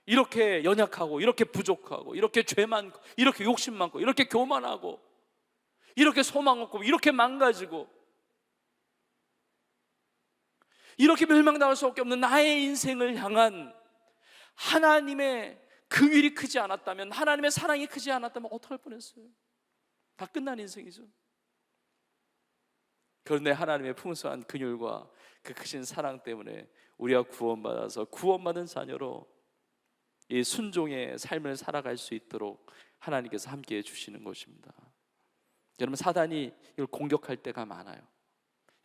이렇게 연약하고, 이렇게 부족하고, 이렇게 죄 많고, 이렇게 욕심 많고, 이렇게 교만하고, 이렇게 소망 없고, 이렇게 망가지고, 이렇게 멸망당할 수밖에 없는 나의 인생을 향한 하나님의 긍휼이 크지 않았다면, 하나님의 사랑이 크지 않았다면 어떡할 뻔했어요. 다 끝난 인생이죠. 그런데 하나님의 풍성한 긍휼과 그 크신 사랑 때문에 우리가 구원받아서 구원받은 자녀로 이 순종의 삶을 살아갈 수 있도록 하나님께서 함께해 주시는 것입니다. 여러분, 사단이 이걸 공격할 때가 많아요.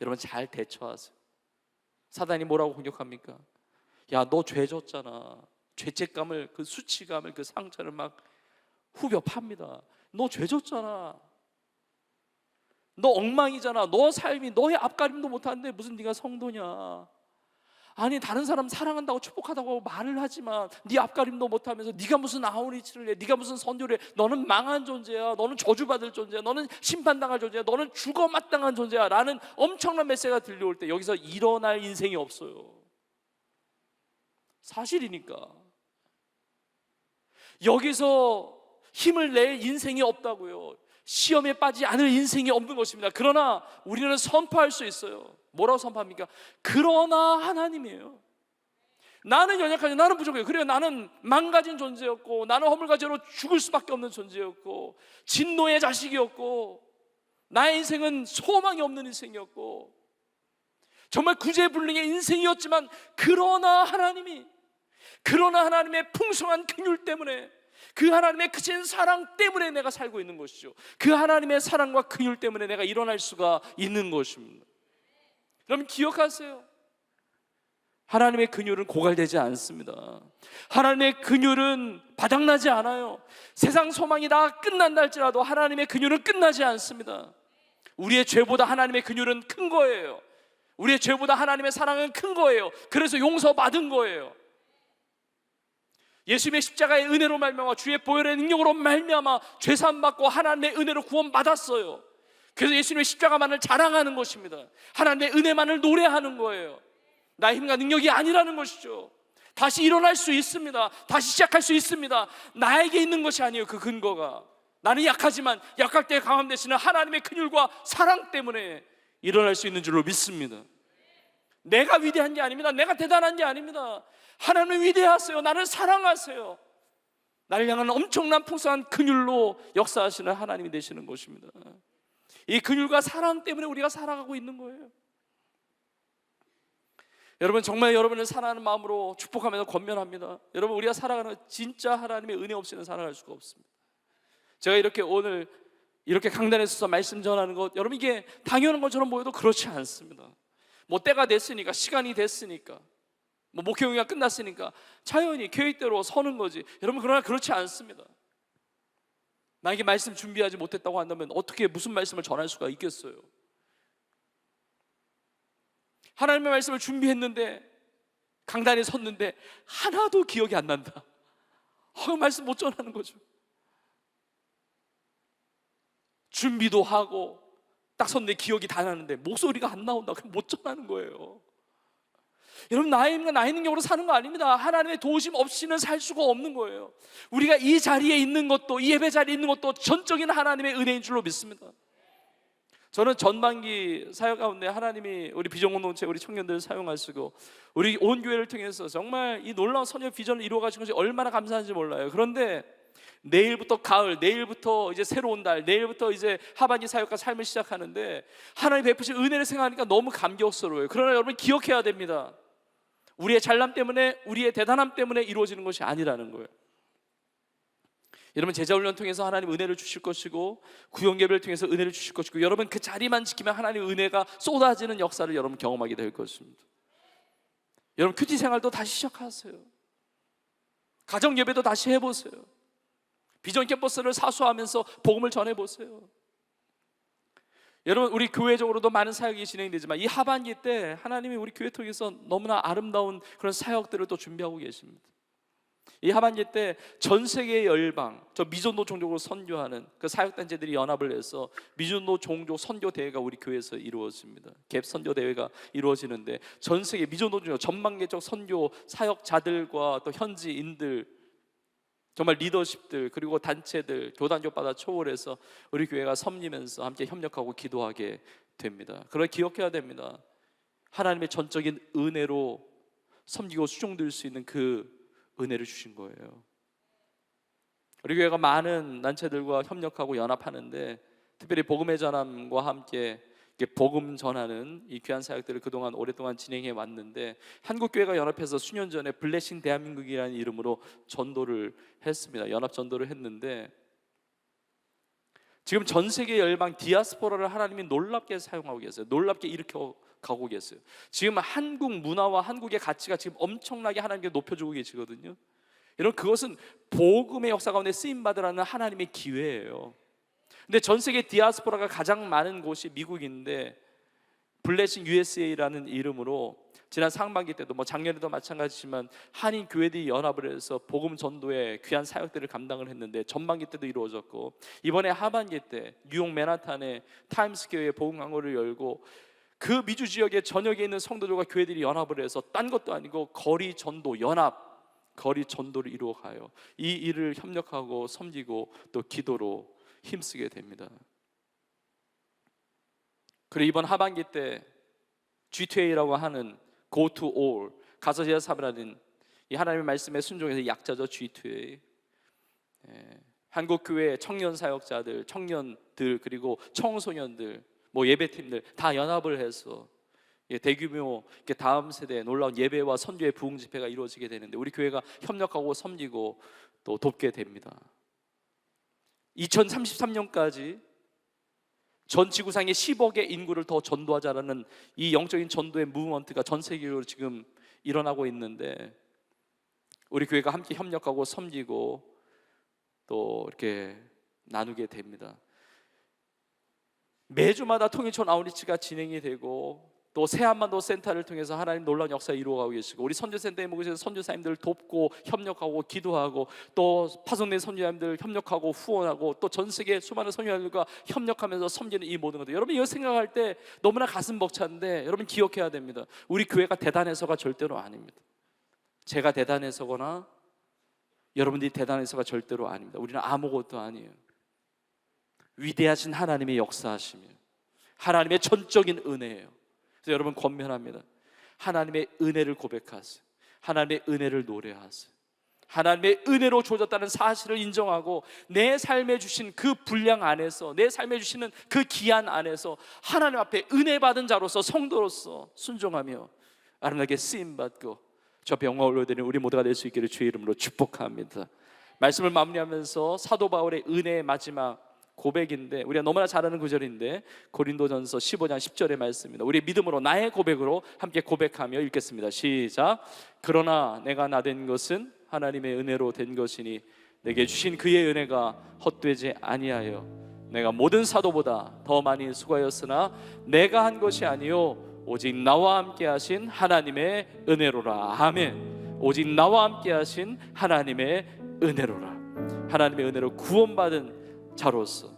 여러분, 잘 대처하세요. 사단이 뭐라고 공격합니까? 야, 너 죄 졌잖아. 죄책감을, 그 수치감을, 그 상처를 막 후벼 팝니다. 너 죄 졌잖아. 너 엉망이잖아. 너 삶이, 너의 앞가림도 못하는데 무슨 네가 성도냐. 아니, 다른 사람 사랑한다고 축복하다고 말을 하지만 네 앞가림도 못하면서 네가 무슨 아우리치를 해, 네가 무슨 선교를 해. 너는 망한 존재야. 너는 저주받을 존재야. 너는 심판당할 존재야. 너는 죽어 마땅한 존재야 라는 엄청난 메시지가 들려올 때 여기서 일어날 인생이 없어요. 사실이니까. 여기서 힘을 낼 인생이 없다고요. 시험에 빠지지 않을 인생이 없는 것입니다. 그러나 우리는 선포할 수 있어요. 뭐라고 선포합니까? 그러나 하나님이에요. 나는 연약하죠. 나는 부족해요. 그래요. 나는 망가진 존재였고, 나는 허물과 죄로 죽을 수밖에 없는 존재였고, 진노의 자식이었고, 나의 인생은 소망이 없는 인생이었고, 정말 구제불능의 인생이었지만, 그러나 하나님의 풍성한 긍휼 때문에, 그 하나님의 크신 사랑 때문에 내가 살고 있는 것이죠. 그 하나님의 사랑과 긍휼 때문에 내가 일어날 수가 있는 것입니다. 여러분, 기억하세요. 하나님의 긍휼은 고갈되지 않습니다. 하나님의 긍휼은 바닥나지 않아요. 세상 소망이 다 끝난다 할지라도 하나님의 긍휼은 끝나지 않습니다. 우리의 죄보다 하나님의 긍휼은 큰 거예요. 우리의 죄보다 하나님의 사랑은 큰 거예요. 그래서 용서받은 거예요. 예수님의 십자가의 은혜로 말미암아, 주의 보혈의 능력으로 말미암아 죄사함 받고 하나님의 은혜로 구원받았어요. 그래서 예수님의 십자가만을 자랑하는 것입니다. 하나님의 은혜만을 노래하는 거예요. 나의 힘과 능력이 아니라는 것이죠. 다시 일어날 수 있습니다. 다시 시작할 수 있습니다. 나에게 있는 것이 아니에요. 그 근거가. 나는 약하지만 약할 때 강함 되시는 하나님의 긍휼과 사랑 때문에 일어날 수 있는 줄로 믿습니다. 내가 위대한 게 아닙니다. 내가 대단한 게 아닙니다. 하나님은 위대하세요. 나를 사랑하세요. 나를 향한 엄청난 풍성한 긍휼로 역사하시는 하나님이 되시는 것입니다. 이 긍휼과 사랑 때문에 우리가 살아가고 있는 거예요. 여러분, 정말 여러분을 사랑하는 마음으로 축복하면서 권면합니다. 여러분, 우리가 살아가는 진짜 하나님의 은혜 없이는 살아갈 수가 없습니다. 제가 이렇게 오늘 이렇게 강단에 서서 말씀 전하는 것, 여러분, 이게 당연한 것처럼 보여도 그렇지 않습니다. 뭐 때가 됐으니까, 시간이 됐으니까, 뭐 목회가 끝났으니까 자연히 계획대로 서는 거지. 여러분, 그러나 그렇지 않습니다. 나에게 말씀 준비하지 못했다고 한다면 어떻게 무슨 말씀을 전할 수가 있겠어요? 하나님의 말씀을 준비했는데, 강단에 섰는데 하나도 기억이 안 난다. 말씀 못 전하는 거죠. 준비도 하고 딱 섰는데 기억이 다 나는데 목소리가 안 나온다. 그럼 못 전하는 거예요. 여러분, 나의 힘과 나의 능력으로 사는 거 아닙니다. 하나님의 도우심 없이는 살 수가 없는 거예요. 우리가 이 자리에 있는 것도, 이 예배 자리에 있는 것도 전적인 하나님의 은혜인 줄로 믿습니다. 저는 전반기 사역 가운데 하나님이 우리 비전공동체, 우리 청년들을 사용하시고 우리 온 교회를 통해서 정말 이 놀라운 선교 비전을 이루어가신 것이 얼마나 감사한지 몰라요. 그런데 내일부터 가을, 내일부터 이제 새로운 달, 내일부터 이제 하반기 사역과 삶을 시작하는데 하나님 베푸신 은혜를 생각하니까 너무 감격스러워요. 그러나 여러분 기억해야 됩니다. 우리의 잘남 때문에, 우리의 대단함 때문에 이루어지는 것이 아니라는 거예요. 여러분 제자훈련 통해서 하나님 은혜를 주실 것이고 구역예배를 통해서 은혜를 주실 것이고 여러분 그 자리만 지키면 하나님의 은혜가 쏟아지는 역사를 여러분 경험하게 될 것입니다. 여러분 큐티 생활도 다시 시작하세요. 가정 예배도 다시 해보세요. 비전 캠퍼스를 사수하면서 복음을 전해보세요. 여러분 우리 교회적으로도 많은 사역이 진행되지만 이 하반기 때 하나님이 우리 교회 통해서 너무나 아름다운 그런 사역들을 또 준비하고 계십니다. 이 하반기 때 전 세계의 열방, 저 미전도 종족으로 선교하는 그 사역단체들이 연합을 해서 미전도 종족 선교 대회가 우리 교회에서 이루어집니다. 갭 선교 대회가 이루어지는데 전 세계 미전도 종족 전망계적 선교 사역자들과 또 현지인들, 정말 리더십들, 그리고 단체들, 교단교파다 초월해서 우리 교회가 섬기면서 함께 협력하고 기도하게 됩니다. 그걸 기억해야 됩니다. 하나님의 전적인 은혜로 섬기고 수종될 수 있는 그 은혜를 주신 거예요. 우리 교회가 많은 단체들과 협력하고 연합하는데 특별히 복음의 전함과 함께 복음 전하는 이 귀한 사역들을 그동안 오랫동안 진행해 왔는데 한국교회가 연합해서 수년 전에 블레싱 대한민국이라는 이름으로 전도를 했습니다. 연합 전도를 했는데 지금 전 세계 열방 디아스포라를 하나님이 놀랍게 사용하고 계세요. 놀랍게 일으켜 가고 계세요. 지금 한국 문화와 한국의 가치가 지금 엄청나게 하나님께 높여주고 계시거든요. 여러분 그것은 복음의 역사 가운데 쓰임받으라는 하나님의 기회예요. 근데 전 세계 디아스포라가 가장 많은 곳이 미국인데 블레싱 USA라는 이름으로 지난 상반기 때도 작년에도 마찬가지지만 한인 교회들이 연합을 해서 복음 전도의 귀한 사역들을 감당을 했는데 전반기 때도 이루어졌고 이번에 하반기 때 뉴욕 맨하탄에 타임스퀘어에 복음 광고를 열고 그 미주 지역의 전역에 있는 성도들과 교회들이 연합을 해서 딴 것도 아니고 거리 전도 연합, 거리 전도를 이루어가요. 이 일을 협력하고 섬기고 또 기도로 힘쓰게 됩니다. 그리고 이번 하반기 때 G2A라고 하는 Go to All, 가서 제사하라는 이 하나님의 말씀에 순종해서 약자죠. G2A. 한국 교회 청년 사역자들, 청년들 그리고 청소년들, 예배팀들 다 연합을 해서 대규모 다음 세대 놀라운 예배와 선교의 부흥 집회가 이루어지게 되는데 우리 교회가 협력하고 섬기고 또 돕게 됩니다. 2033년까지 전 지구상의 10억의 인구를 더 전도하자라는 이 영적인 전도의 무브먼트가 전 세계적으로 지금 일어나고 있는데 우리 교회가 함께 협력하고 섬기고 또 이렇게 나누게 됩니다. 매주마다 통일촌 아웃리치가 진행이 되고 또 새한반도 센터를 통해서 하나님 놀라운 역사 이루어가고 계시고 우리 선교센터에 모이셔서 선교사님들 돕고 협력하고 기도하고 또 파송된 선교사님들 협력하고 후원하고 또 전 세계 수많은 선교사님들과 협력하면서 섬기는 이 모든 것들 여러분 이거 생각할 때 너무나 가슴 벅찬데 여러분 기억해야 됩니다. 우리 교회가 대단해서가 절대로 아닙니다. 제가 대단해서거나 여러분들이 대단해서가 절대로 아닙니다. 우리는 아무것도 아니에요. 위대하신 하나님의 역사하시며 하나님의 전적인 은혜예요. 그래서 여러분 권면합니다. 하나님의 은혜를 고백하세요. 하나님의 은혜를 노래하세요. 하나님의 은혜로 주어졌다는 사실을 인정하고 내 삶에 주신 그 분량 안에서 내 삶에 주시는 그 기한 안에서 하나님 앞에 은혜 받은 자로서 성도로서 순종하며 아름답게 쓰임받고 저 병화를 올려드리는 우리 모두가 될 수 있기를 주의 이름으로 축복합니다. 말씀을 마무리하면서 사도 바울의 은혜의 마지막 고백인데 우리가 너무나 잘 아는 구절인데 고린도전서 15장 10절의 말씀입니다. 우리의 믿음으로 나의 고백으로 함께 고백하며 읽겠습니다. 시작. 그러나 내가 나된 것은 하나님의 은혜로 된 것이니 내게 주신 그의 은혜가 헛되지 아니하여 내가 모든 사도보다 더 많이 수고하였으나 내가 한 것이 아니요 오직 나와 함께 하신 하나님의 은혜로라. 아멘. 오직 나와 함께 하신 하나님의 은혜로라. 하나님의 은혜로 구원받은 자로서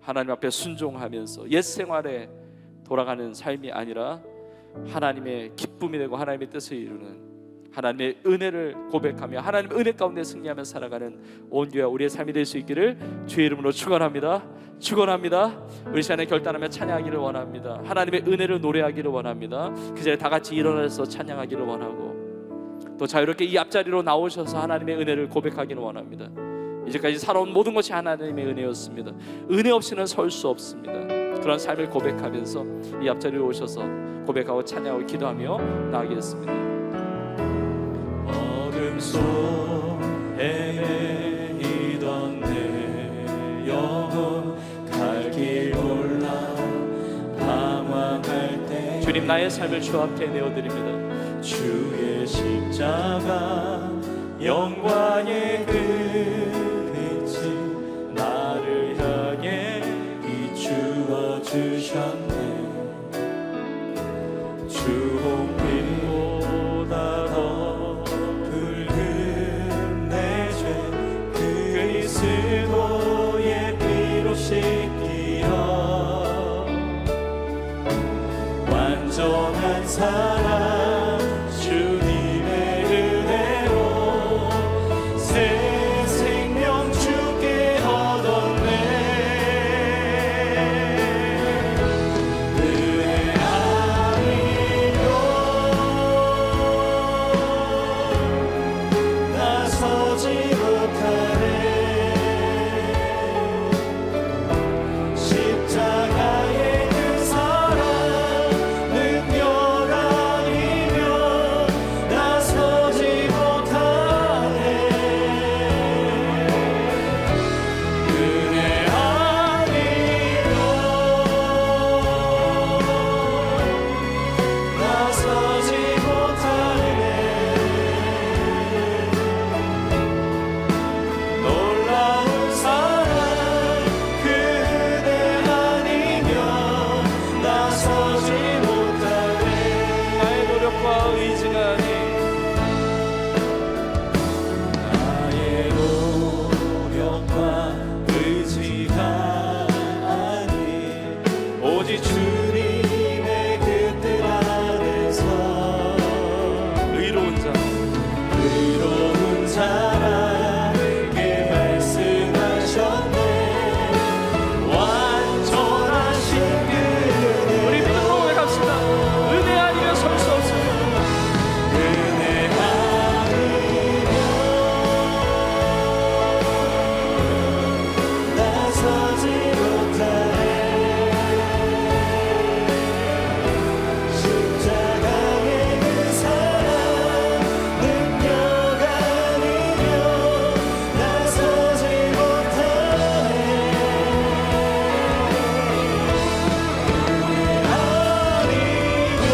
하나님 앞에 순종하면서 옛 생활에 돌아가는 삶이 아니라 하나님의 기쁨이 되고 하나님의 뜻을 이루는 하나님의 은혜를 고백하며 하나님의 은혜 가운데 승리하며 살아가는 온 교회와 우리의 삶이 될 수 있기를 주의 이름으로 축원합니다. 축원합니다. 우리 시간에 결단하며 찬양하기를 원합니다. 하나님의 은혜를 노래하기를 원합니다. 그 자리에 다 같이 일어나서 찬양하기를 원하고 또 자유롭게 이 앞자리로 나오셔서 하나님의 은혜를 고백하기를 원합니다. 이제까지 살아온 모든 것이 하나님의 은혜였습니다. 은혜 없이는 설 수 없습니다. 그런 삶을 고백하면서 이 앞자리에 오셔서 고백하고 찬양하고 기도하며 나아가겠습니다. 어둠 속 헤매이던 내 영혼 갈 길 몰라 방황할 때 주님, 나의 삶을 주 앞에 내어드립니다. 주의 십자가 영광의 그 빛이 나를 향해 비추어 주셨네. 주 홍빛보다 더 붉은 내 죄 그리스도의 피로 씻기어 완전한 사랑 주님의 은혜로 새 생명 주께 얻었네. 은혜 아니면 나서지 못하네. 십자가의 그 사랑 능력 아니면 나서지 못하네. 은혜 아니면 나서지 못하네. 놀라운 사랑 그대 아니면 나서지 못하네. 나의 노력과 의지가 아닌 나의 노력과 의지가 아닌 오직 주님의 그 뜻 안에서 의로운 자, 의로운 자라에게 말씀하셨네. 완전하신 그 우리 믿음으로 고백합시다. 은혜 아니면 설 수 없습니다. 은혜 아니면 나서지 못하네. 십자가의 그 사랑 능력 아니면 나서지 못하네. 은혜 아니면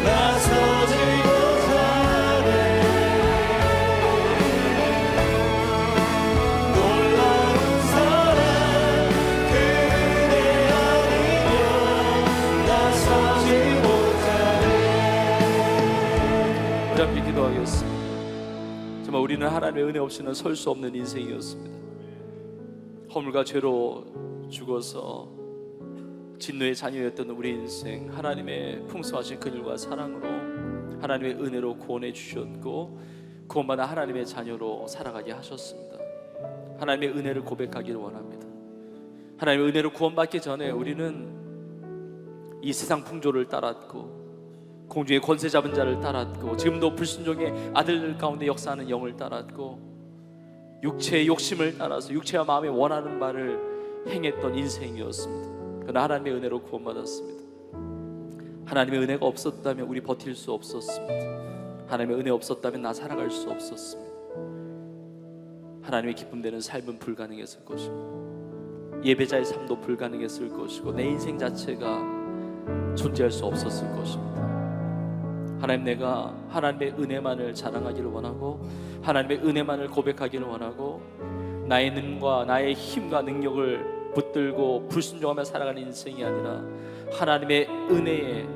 나서지 못하네. 놀라운 사랑 그대 아니면 나서지 못하네. 우리 함께 기도하겠습니다. 정말 우리는 하나님의 은혜 없이는 설 수 없는 인생이었습니다. 허물과 죄로 죽어서 진노의 자녀였던 우리 인생, 하나님의 풍성하신 긍휼과 사랑으로 하나님의 은혜로 구원해 주셨고 구원받아 하나님의 자녀로 살아가게 하셨습니다. 하나님의 은혜를 고백하기를 원합니다. 하나님의 은혜로 구원받기 전에 우리는 이 세상 풍조를 따랐고 공중의 권세 잡은 자를 따랐고 지금도 불순종의 아들들 가운데 역사하는 영을 따랐고 육체의 욕심을 따라서 육체와 마음이 원하는 바를 행했던 인생이었습니다. 그러나 하나님의 은혜로 구원받았습니다. 하나님의 은혜가 없었다면 우리 버틸 수 없었습니다. 하나님의 은혜 없었다면 나 살아갈 수 없었습니다. 하나님의 기쁨 되는 삶은 불가능했을 것이고 예배자의 삶도 불가능했을 것이고 내 인생 자체가 존재할 수 없었을 것입니다. 하나님, 내가 하나님의 은혜만을 자랑하기를 원하고 하나님의 은혜만을 고백하기를 원하고 나의 능과 나의 힘과 능력을 붙들고 불순종하며 살아가는 인생이 아니라 하나님의 은혜의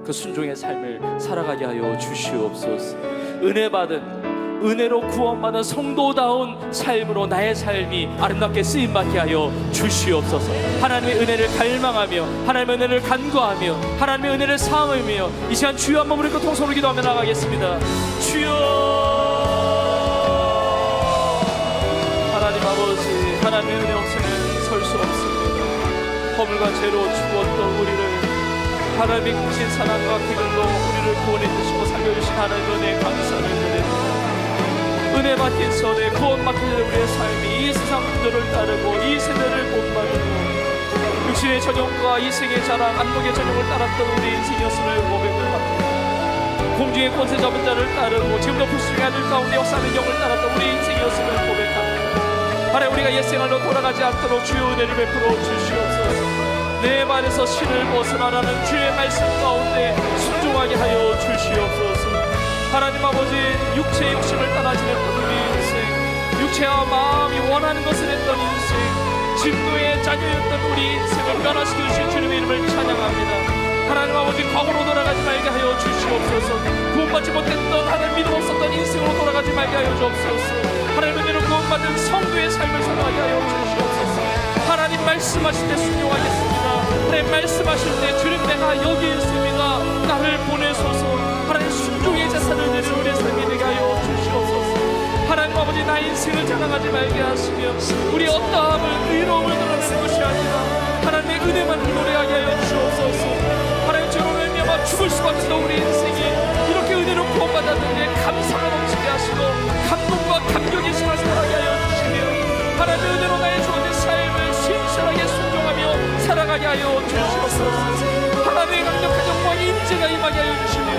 그 순종의 삶을 살아가게 하여 주시옵소서. 은혜 받은 은혜로 구원받은 성도다운 삶으로 나의 삶이 아름답게 쓰임받게 하여 주시옵소서. 하나님의 은혜를 갈망하며 하나님의 은혜를 간구하며 하나님의 은혜를 사모하며 이 시간 주여 한번 우리 통성으로 기도하며 나가겠습니다. 주여, 하나님 아버지, 하나님의 은혜 없이는 설 수 없습니다. 허물과 죄로 죽었던 우리를 하나님의 크신 사랑과 기별로 우리를 구원해 주시고 살려주신 하나님의 은혜에 감사를 드립니다. 은혜 맡긴 손에 구원 맡긴 우리의 삶이 이 세상 분들을 따르고 이 세대를 본받고 육신의 전용과 이생의 자랑 안목의 전용을 따랐던 우리 인생이었음을 고백을 합니다. 공중의 권세 잡은 자를 따르고 지금도 불순의 아들 가운데 역사하는 영을 따랐던 우리 인생이었음을 고백합니다. 바로 우리가 옛생활로 돌아가지 않도록 주의 은혜를 베풀어 주시옵소서. 내 발에서 신을 벗어나라는 주의 말씀 가운데 순종하게 하여 주시옵소서. 하나님 아버지, 육체의 욕심을 따라 지냈던 우리 인생, 육체와 마음이 원하는 것을 했던 인생, 진노의 자녀였던 우리 인생을 변화시켜 주신 주님의 이름을 찬양합니다. 하나님 아버지, 과거로 돌아가지 말게 하여 주시옵소서. 구원받지 못했던 하나님 믿음 없었던 인생으로 돌아가지 말게 하여 주옵소서. 하나님 은혜로 구원받은 성도의 삶을 살아가게 하여 주시옵소서. 하나님 말씀하실 때 순종하겠습니다. 하나님 말씀하실 때 주님 내가 여기 있습니다. 나를 보내소서. 하나님 순종의 제사를 드리는 우리의 삶이 되게 하여 주시옵소서. 하나님 아버지, 나의 인생을 자랑하지 말게 하시며 우리 어떠함을 의로움을 드러내는 것이 아니라 하나님의 은혜만 노래하게 하여 주옵소서. 하나님 주로 말미암아 죽을 수밖에 없는 우리 인생이 이렇게 은혜로 구원받았는데 감사가 넘치게 하시고 감동과 감격의 심을 살아가게 하여 주시며 하나님의 은혜로 나의 주어진 삶을 신실하게 순종하며 살아가게 하여 주시옵소서. 하나님의 강력한 영광의 임재가 임하게 하여 주시며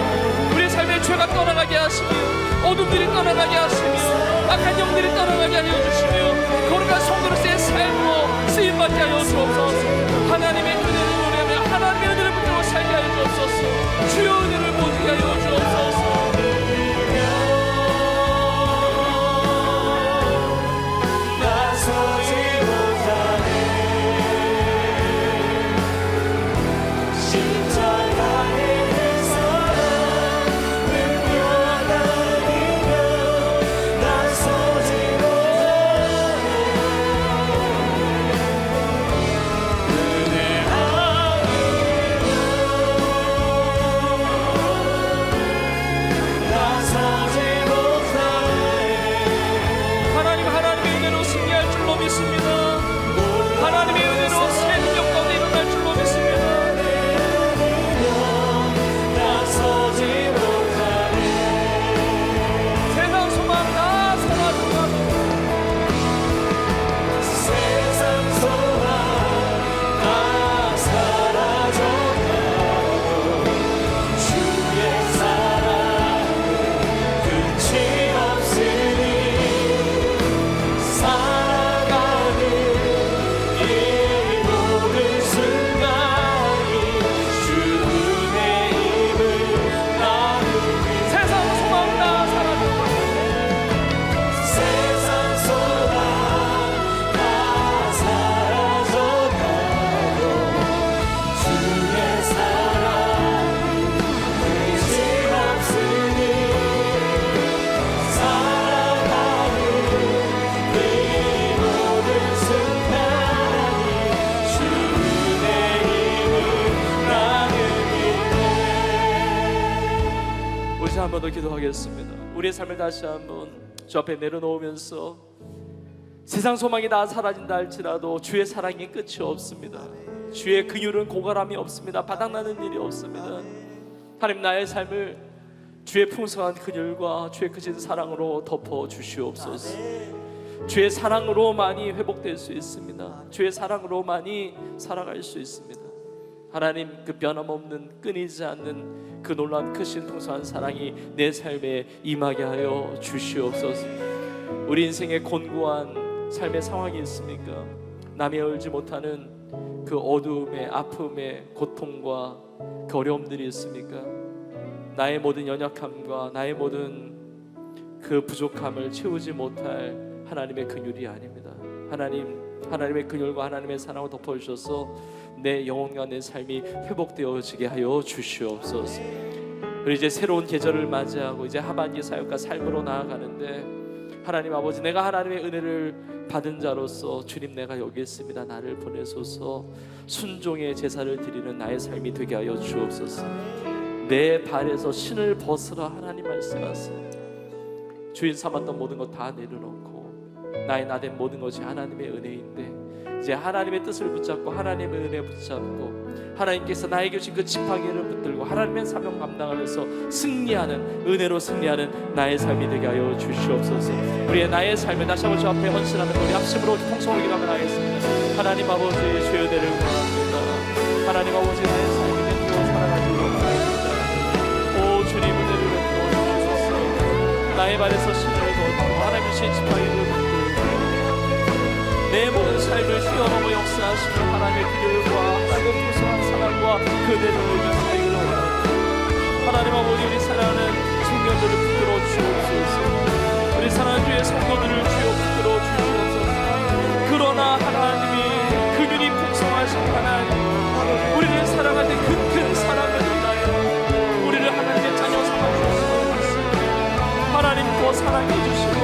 우리 삶의 죄가 떠나가게 하시며 어둠들이 떠나가게 하시며 악한 영들이 떠나가게 하여 주시며 거룩한 성도로서의 삶으로 쓰임받게 하여 주옵소서. 하나님의 은혜를 노래하며 하나님의 은혜를 붙들고 살게 하여 주옵소서. 주의 은혜를 모두게 하여 주옵소서. 나서지 못하네 십자가의 그 사랑 능력 아니면 나서지 못하네 은혜 아니면 나서지 못하네 하나님, 하나님의 은혜로 승리할 줄로 믿습니다. 하나님의 은혜로 새 능력 가운데 일어날 줄로 믿습니다. 나서지 못하네 세상 소망 다 사라져가고 세상 소망 다 사라져가고 주의 사랑 끝이 없으니 살아가는 이 모든 순간이 주님의 힘을 나누니 세상 소망 다 사라져가고 세상 소망 다 사라져가고 주의 사랑 끝이 없으니 살아가는 이 모든 순간이 주님의 힘을 나누니 우리 한 번 더 기도하겠습니다. 우리의 삶을 다시 한번 주 앞에 내려놓으면서 세상 소망이 다 사라진다 할지라도 주의 사랑이 끝이 없습니다. 주의 긍휼은 고갈함이 없습니다. 바닥나는 일이 없습니다. 하나님, 나의 삶을 주의 풍성한 긍휼과 주의 크신 사랑으로 덮어 주시옵소서. 주의 사랑으로만이 회복될 수 있습니다. 주의 사랑으로만이 살아갈 수 있습니다. 하나님, 그 변함없는 끊이지 않는 그 놀라운 크신 풍성한 사랑이 내 삶에 임하게 하여 주시옵소서. 우리 인생에 곤고한 삶의 상황이 있습니까? 남이 알지 못하는 그 어두움의 아픔의 고통과 그 어려움들이 있습니까? 나의 모든 연약함과 나의 모든 그 부족함을 채우지 못할 하나님의 긍휼이 아닙니다. 하나님의 긍휼과 하나님의 사랑을 덮어주셔서 내 영혼과 내 삶이 회복되어지게 하여 주시옵소서. 그리고 이제 새로운 계절을 맞이하고 이제 하반기 사역과 삶으로 나아가는데 하나님 아버지, 내가 하나님의 은혜를 받은 자로서 주님, 내가 여기 있습니다. 나를 보내소서. 순종의 제사를 드리는 나의 삶이 되게 하여 주옵소서. 내 발에서 신을 벗으라 하나님 말씀하세요. 주인 삼았던 모든 것 다 내려놓고 나의 나된 모든 것이 하나님의 은혜인데 이제 하나님의 뜻을 붙잡고 하나님의 은혜 붙잡고 하나님께서 나에게 주신 그 지팡이를 붙들고 하나님의 사명 감당하면서 승리하는, 은혜로 승리하는 나의 삶이 되게 하여 주시옵소서. 우리의 나의 삶을 다시 한번 주 앞에 헌신하는 우리 합심으로 통성을 기도하며 나가겠습니다. 하나님 아버지, 주의 은혜를 원합니다. 하나님 아버지, 나의 삶을 되어 살아가기를 원합니다. 오 주님, 은혜를 베풀어 주소서. 나의 발에서 신을 거두고 하나님의 주신 지팡이를 붙들고 내 모든 삶을 뛰어넘어 역사하시는 하나님의 그들과 하나님의 풍성한 사랑과 그대를 누리며 살기를 원합니다. 하나님 아버지, 우리 사랑하는 청년들을 붙들어 주옵소서. 우리 사랑하는 주의 성도들을 주여 붙들어 주옵소서. 그러나 하나님이 그들이 풍성하신 하나님, 우리를 사랑할 때 그 큰 사랑을 인하여 우리를 하나님의 자녀 삼아주시고 말씀입니다. 하나님 더 사랑해 주시고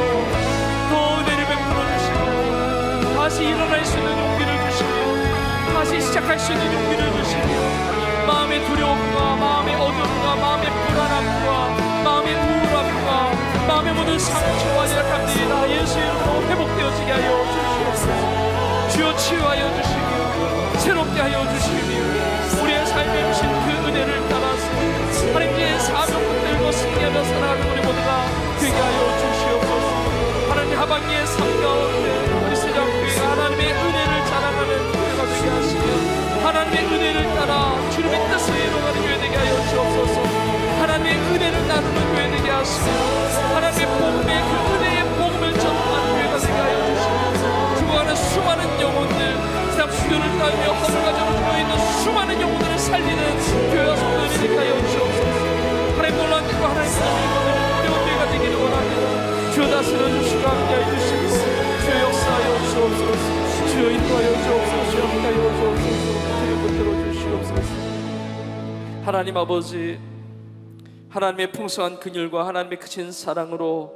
더 은혜를 베풀어 주시고 다시 일어날 수 있는 용기를 주시며 다시 시작할 수 있는 용기를 주시며 마음의 두려움과 마음의 어둠과 마음의 불안함과 마음의 우울함과 마음의 모든 상처와 약함들이 다 예수 이름으로 회복되어지게 하여 주시옵소서. 주여 치유하여 주시며 새롭게 하여 주시며 우리의 삶에 주신 그 은혜를 따라서 하나님의 사명 붙들고 승리하며 살아가는 우리 모두가 되게 하여 주시옵소서. 하나님 하반기의 삶 가운데 우리 세상교회가 하나님의 은혜를 자랑하는 교회가 되게 하시며 하나님의 은혜를 따라 주님의 뜻을 이루어가는 교회 되게 하여 주옵소서. 하나님의 은혜를 나누는 교회 되게 하시며 하나님의 복음의 그 은혜의 복음을 전하는 교회가 되게 하여 주시며 죽어가는 수많은 영혼들, 세상 수교를 따르며 허물가정을 주고 있는 수많은 영혼들을 살리는 교회와 성도들이 되게 하여 주옵소서. 하나님 놀라운 뜻과 하나님의 은혜를 어려운 교회가 되기를 원합니다. 주여 다스려 주시고 함께하여 주시고 주여 역사하여 주옵소서. 주여 인도하여 주옵소서. 주여 함께하여 주옵소서. 주여 붙들어 주시옵소서. 하나님 아버지, 하나님의 풍성한 긍휼과 하나님의 크신 사랑으로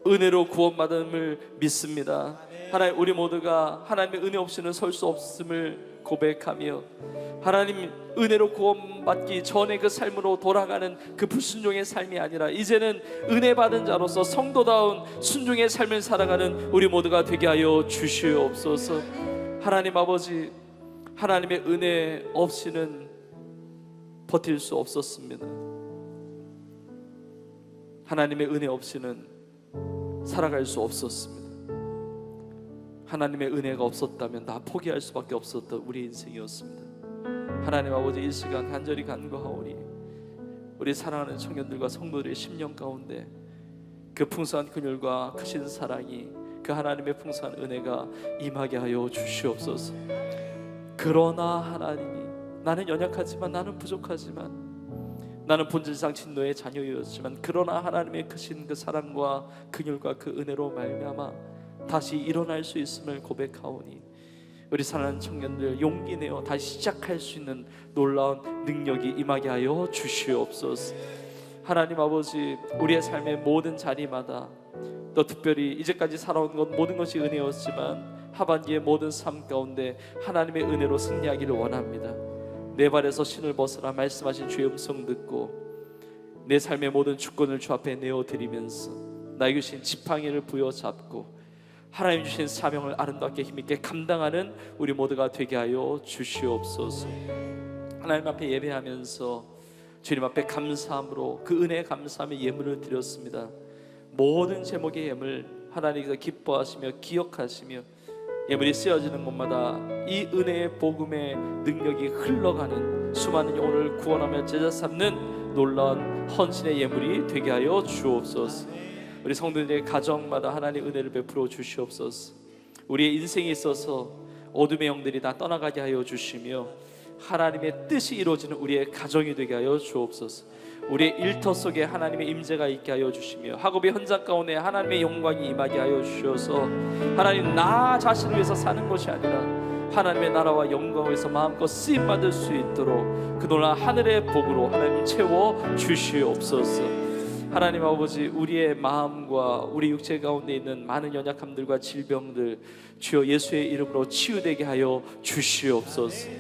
은혜로 구원받음을 믿습니다. 하나님, 우리 모두가 하나님의 은혜 없이는 설 수 없음을 고백하며 하나님 은혜로 구원받기 전에 그 삶으로 돌아가는 그 불순종의 삶이 아니라 이제는 은혜 받은 자로서 성도다운 순종의 삶을 살아가는 우리 모두가 되게 하여 주시옵소서. 하나님 아버지, 하나님의 은혜 없이는 버틸 수 없었습니다. 하나님의 은혜 없이는 살아갈 수 없었습니다. 하나님의 은혜가 없었다면 다 포기할 수밖에 없었던 우리 인생이었습니다. 하나님 아버지, 이 시간 간절히 간구하오니 우리 사랑하는 청년들과 성도들의 심령 가운데 그 풍성한 긍휼과 크신 사랑이, 그 하나님의 풍성한 은혜가 임하게 하여 주시옵소서. 그러나 하나님이, 나는 연약하지만, 나는 부족하지만, 나는 본질상 진노의 자녀였지만, 그러나 하나님의 크신 그 사랑과 긍휼과 그 은혜로 말미암아 다시 일어날 수 있음을 고백하오니 우리 사랑하는 청년들 용기 내어 다시 시작할 수 있는 놀라운 능력이 임하게 하여 주시옵소서. 하나님 아버지, 우리의 삶의 모든 자리마다 또 특별히 이제까지 살아온 것 모든 것이 은혜였지만 하반기의 모든 삶 가운데 하나님의 은혜로 승리하기를 원합니다. 내 발에서 신을 벗으라 말씀하신 주의 음성 듣고 내 삶의 모든 주권을 주 앞에 내어드리면서 나에게 주신 지팡이를 부여잡고 하나님 주신 사명을 아름답게 힘있게 감당하는 우리 모두가 되게 하여 주시옵소서. 하나님 앞에 예배하면서 주님 앞에 감사함으로 그 은혜에 감사함의 예물을 드렸습니다. 모든 제목의 예물 하나님께서 기뻐하시며 기억하시며 예물이 쓰여지는 곳마다 이 은혜의 복음의 능력이 흘러가는 수많은 영혼을 구원하며 제자 삼는 놀라운 헌신의 예물이 되게 하여 주옵소서. 우리 성도들의 가정마다 하나님의 은혜를 베풀어 주시옵소서. 우리의 인생에 있어서 어둠의 영들이 다 떠나가게 하여 주시며 하나님의 뜻이 이루어지는 우리의 가정이 되게 하여 주옵소서. 우리의 일터 속에 하나님의 임재가 있게 하여 주시며 학업의 현장 가운데 하나님의 영광이 임하게 하여 주셔서 하나님, 나 자신을 위해서 사는 것이 아니라 하나님의 나라와 영광을 위해서 마음껏 쓰임받을 수 있도록 그 놀라운 하늘의 복으로 하나님 채워 주시옵소서. 하나님 아버지, 우리의 마음과 우리 육체 가운데 있는 많은 연약함들과 질병들 주여 예수의 이름으로 치유되게 하여 주시옵소서.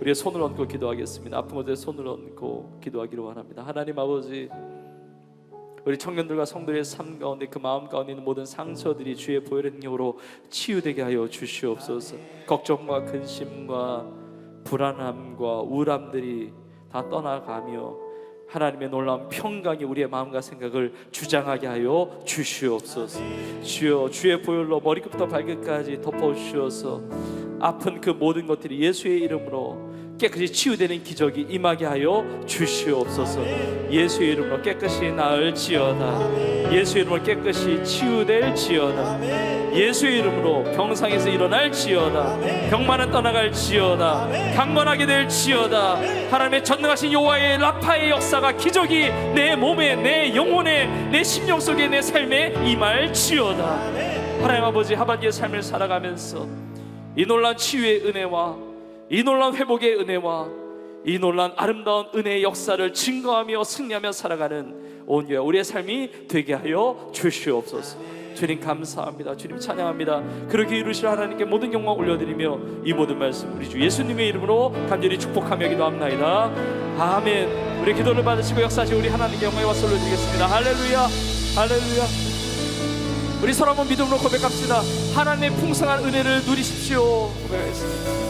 우리의 손을 얹고 기도하겠습니다. 아픈 곳에 손을 얹고 기도하기를 원합니다. 하나님 아버지, 우리 청년들과 성도의 삶 가운데 그 마음 가운데 있는 모든 상처들이 주의 보혈의 능력으로 치유되게 하여 주시옵소서. 걱정과 근심과 불안함과 우울함들이 다 떠나가며 하나님의 놀라운 평강이 우리의 마음과 생각을 주장하게 하여 주시옵소서. 주여, 주의 보혈로 머리끝부터 발끝까지 덮어주셔서 아픈 그 모든 것들이 예수의 이름으로 깨끗이 치유되는 기적이 임하게 하여 주시옵소서. 예수의 이름으로 깨끗이 나을지어다. 예수의 이름으로 깨끗이 치유될지어다. 예수의 이름으로 병상에서 일어날지어다. 병만은 떠나갈지어다. 강건하게 될지어다. 하나님의 전능하신 여호와의 라파의 역사가 기적이 내 몸에, 내 영혼에, 내 심령 속에, 내 삶에 임할지어다. 하나님 아버지, 하반기의 삶을 살아가면서 이 놀라운 치유의 은혜와 이 놀라운 회복의 은혜와 이 놀라운 아름다운 은혜의 역사를 증거하며 승리하며 살아가는 온 교회 우리의 삶이 되게 하여 주시옵소서. 주님 감사합니다. 주님 찬양합니다. 그렇게 이루실 하나님께 모든 영광 올려드리며 이 모든 말씀 우리 주 예수님의 이름으로 간절히 축복하며 기도합나이다. 아멘. 우리 기도를 받으시고 역사하신 우리 하나님께 영광과 박수 올려드리겠습니다. 할렐루야, 할렐루야. 우리 서로 한번 믿음으로 고백합시다. 하나님의 풍성한 은혜를 누리십시오. 고백하겠습니다.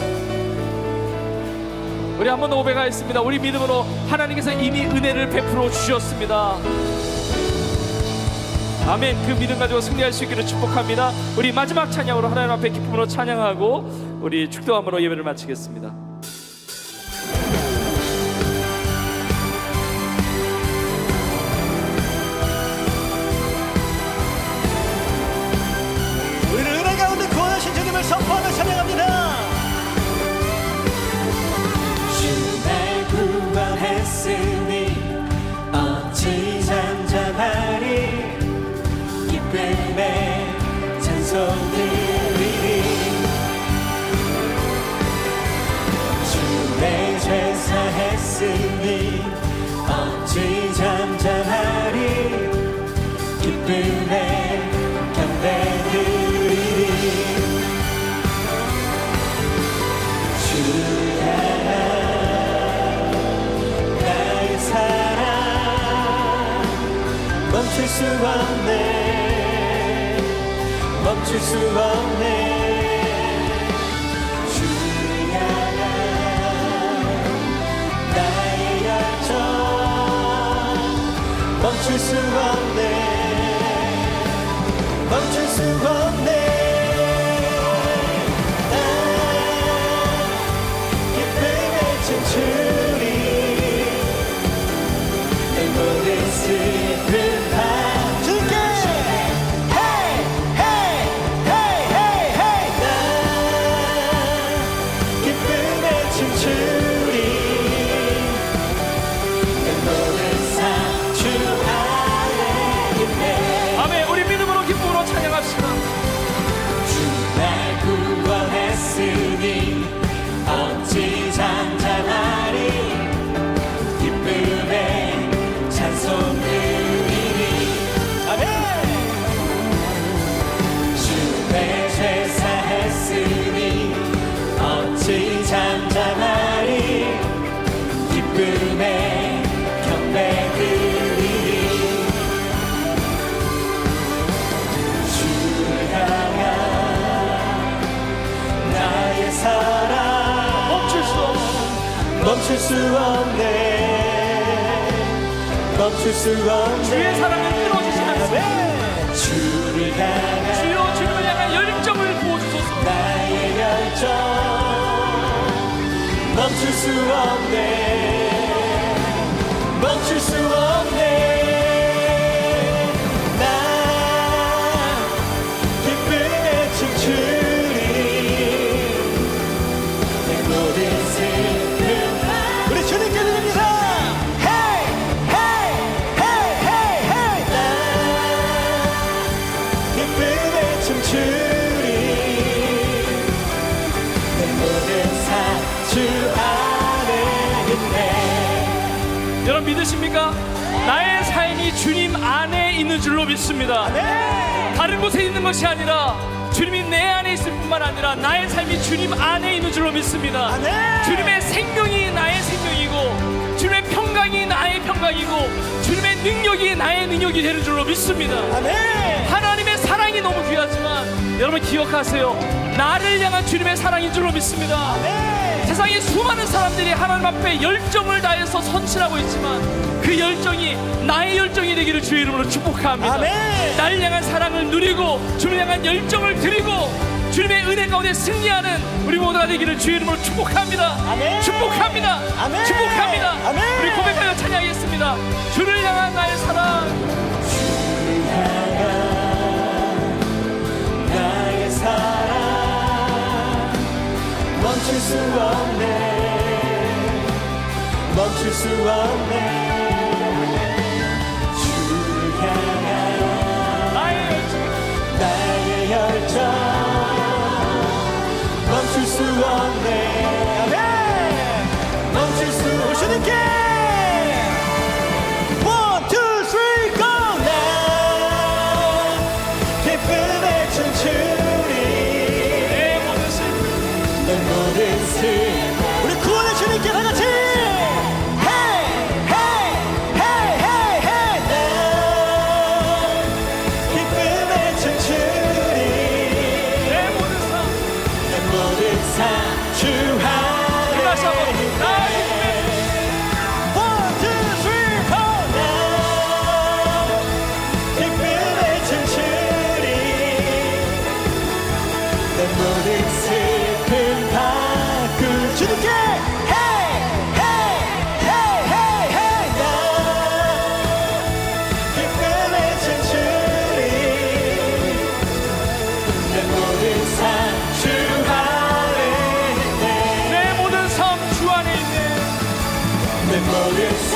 우리 한 번 더 고백하겠습니다. 우리 믿음으로 하나님께서 이미 은혜를 베풀어 주셨습니다. 아멘. 그 믿음 가지고 승리할 수 있기를 축복합니다. 우리 마지막 찬양으로 하나님 앞에 기쁨으로 찬양하고 우리 축도함으로 예배를 마치겠습니다. 우리를 은혜 가운데 구원하신 주님을 선포하며 찬양합니다. 구원했으니 어찌 잠잠하리. 기쁨에 찬송 드리리. 주의 죄 사했으니 어찌 잠잠하리. 기쁨에 경배 드리리. 주야 멈출 수 없네. 멈출 수 없네. 주야 나의 열정 멈출 수 없네. 멈출 수 없네. 기쁨에 춤추리. 내 모든 슬픔 어찌 잠잠하리. 기쁨에 찬송 드리리. 아멘. 주의 죄 사했으니 어찌 잠잠하리. 기쁨에 경배 드리리. 주 향한 나의 사랑 멈출 수 없네. 멈출 수 없네. 주의 사랑을 끊어지지 않습니다. 주를 향한 주여, 주님을 향한 열정을 부어주소서. 나의 열정 멈출 수 없네. 멈출 수 없네. 나 기쁨에 춤추리. 내 모든 우리 주님께 드립니다. 헤이 헤이 헤이 헤이 헤이. 나 기쁨에 춤추리. 내 모든 삶 주 안에 있네. 여러분 믿으십니까? 나의 삶이 주님 안에 있는 줄로 믿습니다. 다른 곳에 있는 것이 아니라 주님이 내 안에 있을 뿐만 아니라 나의 삶이 주님 안에 있는 줄로 믿습니다. 주님의 생명이 나의 생명이고 주님의 평강이 나의 평강이고 주님의 능력이 나의 능력이 되는 줄로 믿습니다. 아멘. 하나님의 사랑이 너무 귀하지만 여러분 기억하세요. 나를 향한 주님의 사랑인 줄로 믿습니다. 세상에 수많은 사람들이 하나님 앞에 열정을 다해서 헌신하고 있지만 그 열정이 나의 열정이 되기를 주의 이름으로 축복합니다. 아멘. 나를 향한 사랑을 누리고 주님을 향한 열정을 드리고 주님의 은혜 가운데 승리하는 우리 모두가 되기를 주의 이름으로 축복합니다. 아멘. 축복합니다. 아멘. 축복합니다. 아멘. 우리 고백하여 찬양하겠습니다. 주를 향한 나의 사랑. 나의 사랑 멈출 수 없네 멈출 수 없네 주를 향한 나의 열정 멈출 수 없네 아멘 멈출 수 없네 주님께 One, two, three, go now 기쁨의 춤추리 내 모든 슬픔 우리 구원의 주님께 다 같이 Hey, hey, hey, hey, hey 나 기쁨의 춤추리 내 모든 삶 주 안에 다시 한번 나의 One, two, three, go now 기쁨의 춤추리 내 모든 슬픔 바꿀 주님께 Hey, hey, hey, hey, hey 나 기쁨의 춤추리 내 모든 삶 주 안에 있네 내 모든 삶 주 안에 있네. 내 모든 삶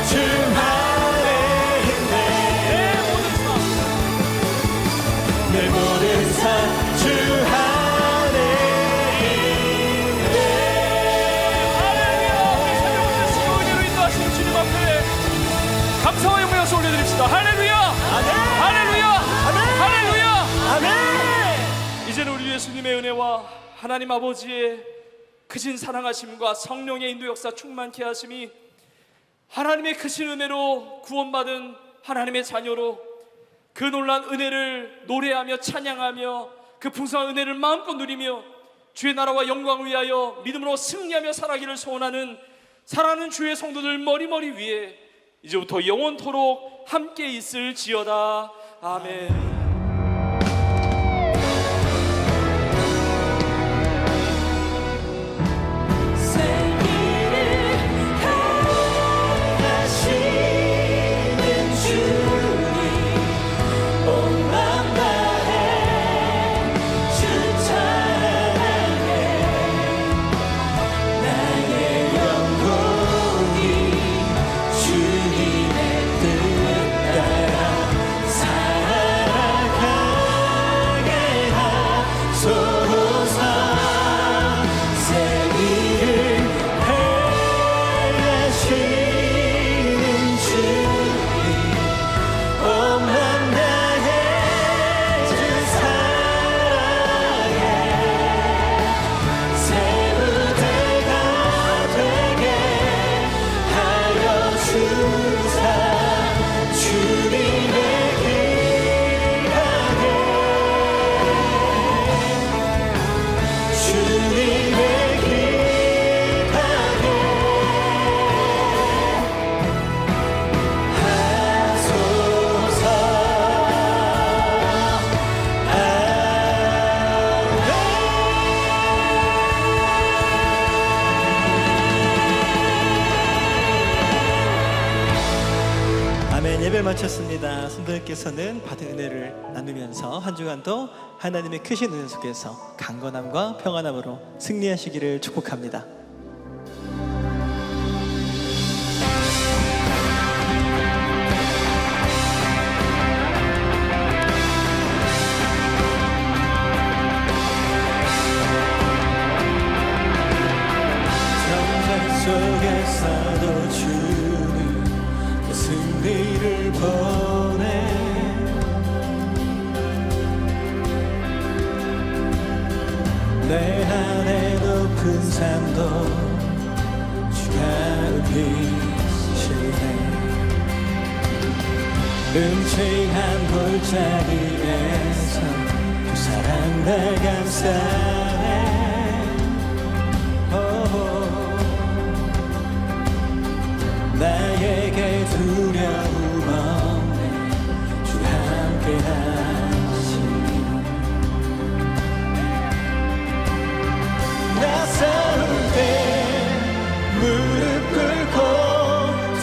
주 안에 있네 내 모든 삶. 내 모든 삶 주 안에 할렐루야. 우리 새벽부터 시온으로 인도하신 주님 앞에 감사와 영광을 올려드립시다. 할렐루야. 할렐루야. 할렐루야. 아멘 이제는 우리 예수님의 은혜와 하나님 아버지의 크신 사랑하심과 성령의 인도 역사 충만케 하심이 하나님의 크신 은혜로 구원받은 하나님의 자녀로 그 놀란 은혜를 노래하며 찬양하며 그 풍성한 은혜를 마음껏 누리며 주의 나라와 영광을 위하여 믿음으로 승리하며 살아기를 소원하는 사랑하는 주의 성도들 머리머리 위에 이제부터 영원토록 함께 있을지어다. 아멘. 예배를 마쳤습니다. 성도님께서는 받은 은혜를 나누면서 한 주간도 하나님의 크신 은혜 속에서 강건함과 평안함으로 승리하시기를 축복합니다. 속에서도 주는 그 승리를 보내 내 안에 높은 산도 주가 높이시네 음침한 골짜기에서 두 사랑 날 감싸네. 나에게 두려움 없네. 주 함께 하시니 나 싸울 때 무릎 꿇고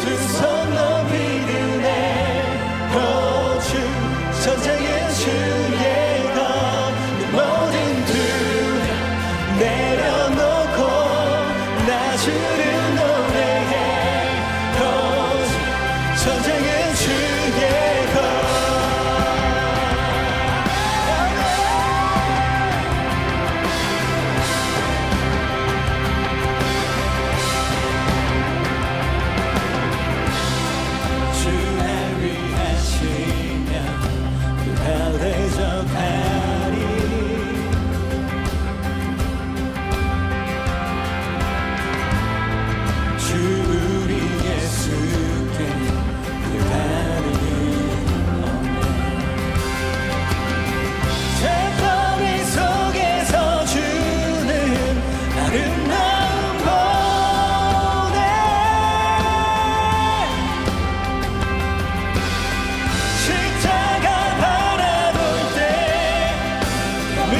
두 손 높이 드네. 주 전쟁은 주의 것. 내 모든 두려움 내려놓고 나 주를 노래해. 전쟁은 주의 것. 주를 위하시며 그 할 대적하리. 주 우리 예수께 그 다름이 없네. 제 속에서 주는 아름다운 보내. 십자가 바라볼 때 맘은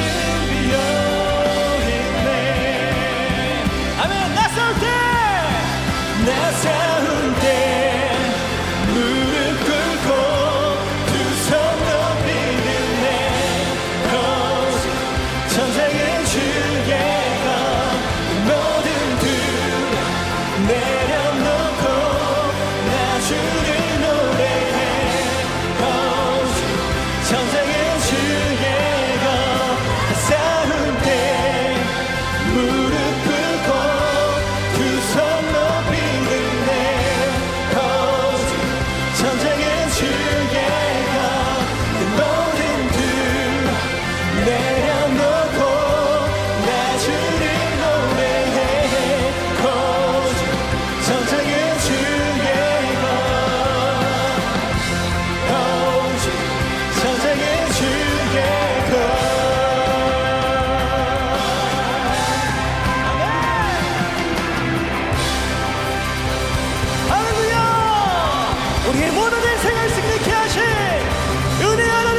비어있네. 아멘. 나 싸울 때 무릎 꿇고 두 손 높이 드네. 전쟁은 주의 것. 모든 두려움 내려놓고 나 주를 노래해. 전쟁은 주의 것. 싸울 때 무릎 꿇고 두 손 높이 드네. 전쟁은 주의 것. 그 모든 두려움 내려놓고 나 주를 노래해. 전쟁은 주의 것. 전쟁은 주의 것. 할렐루야! 우리의 모든 인생을 승리케 하신 은혜 하나님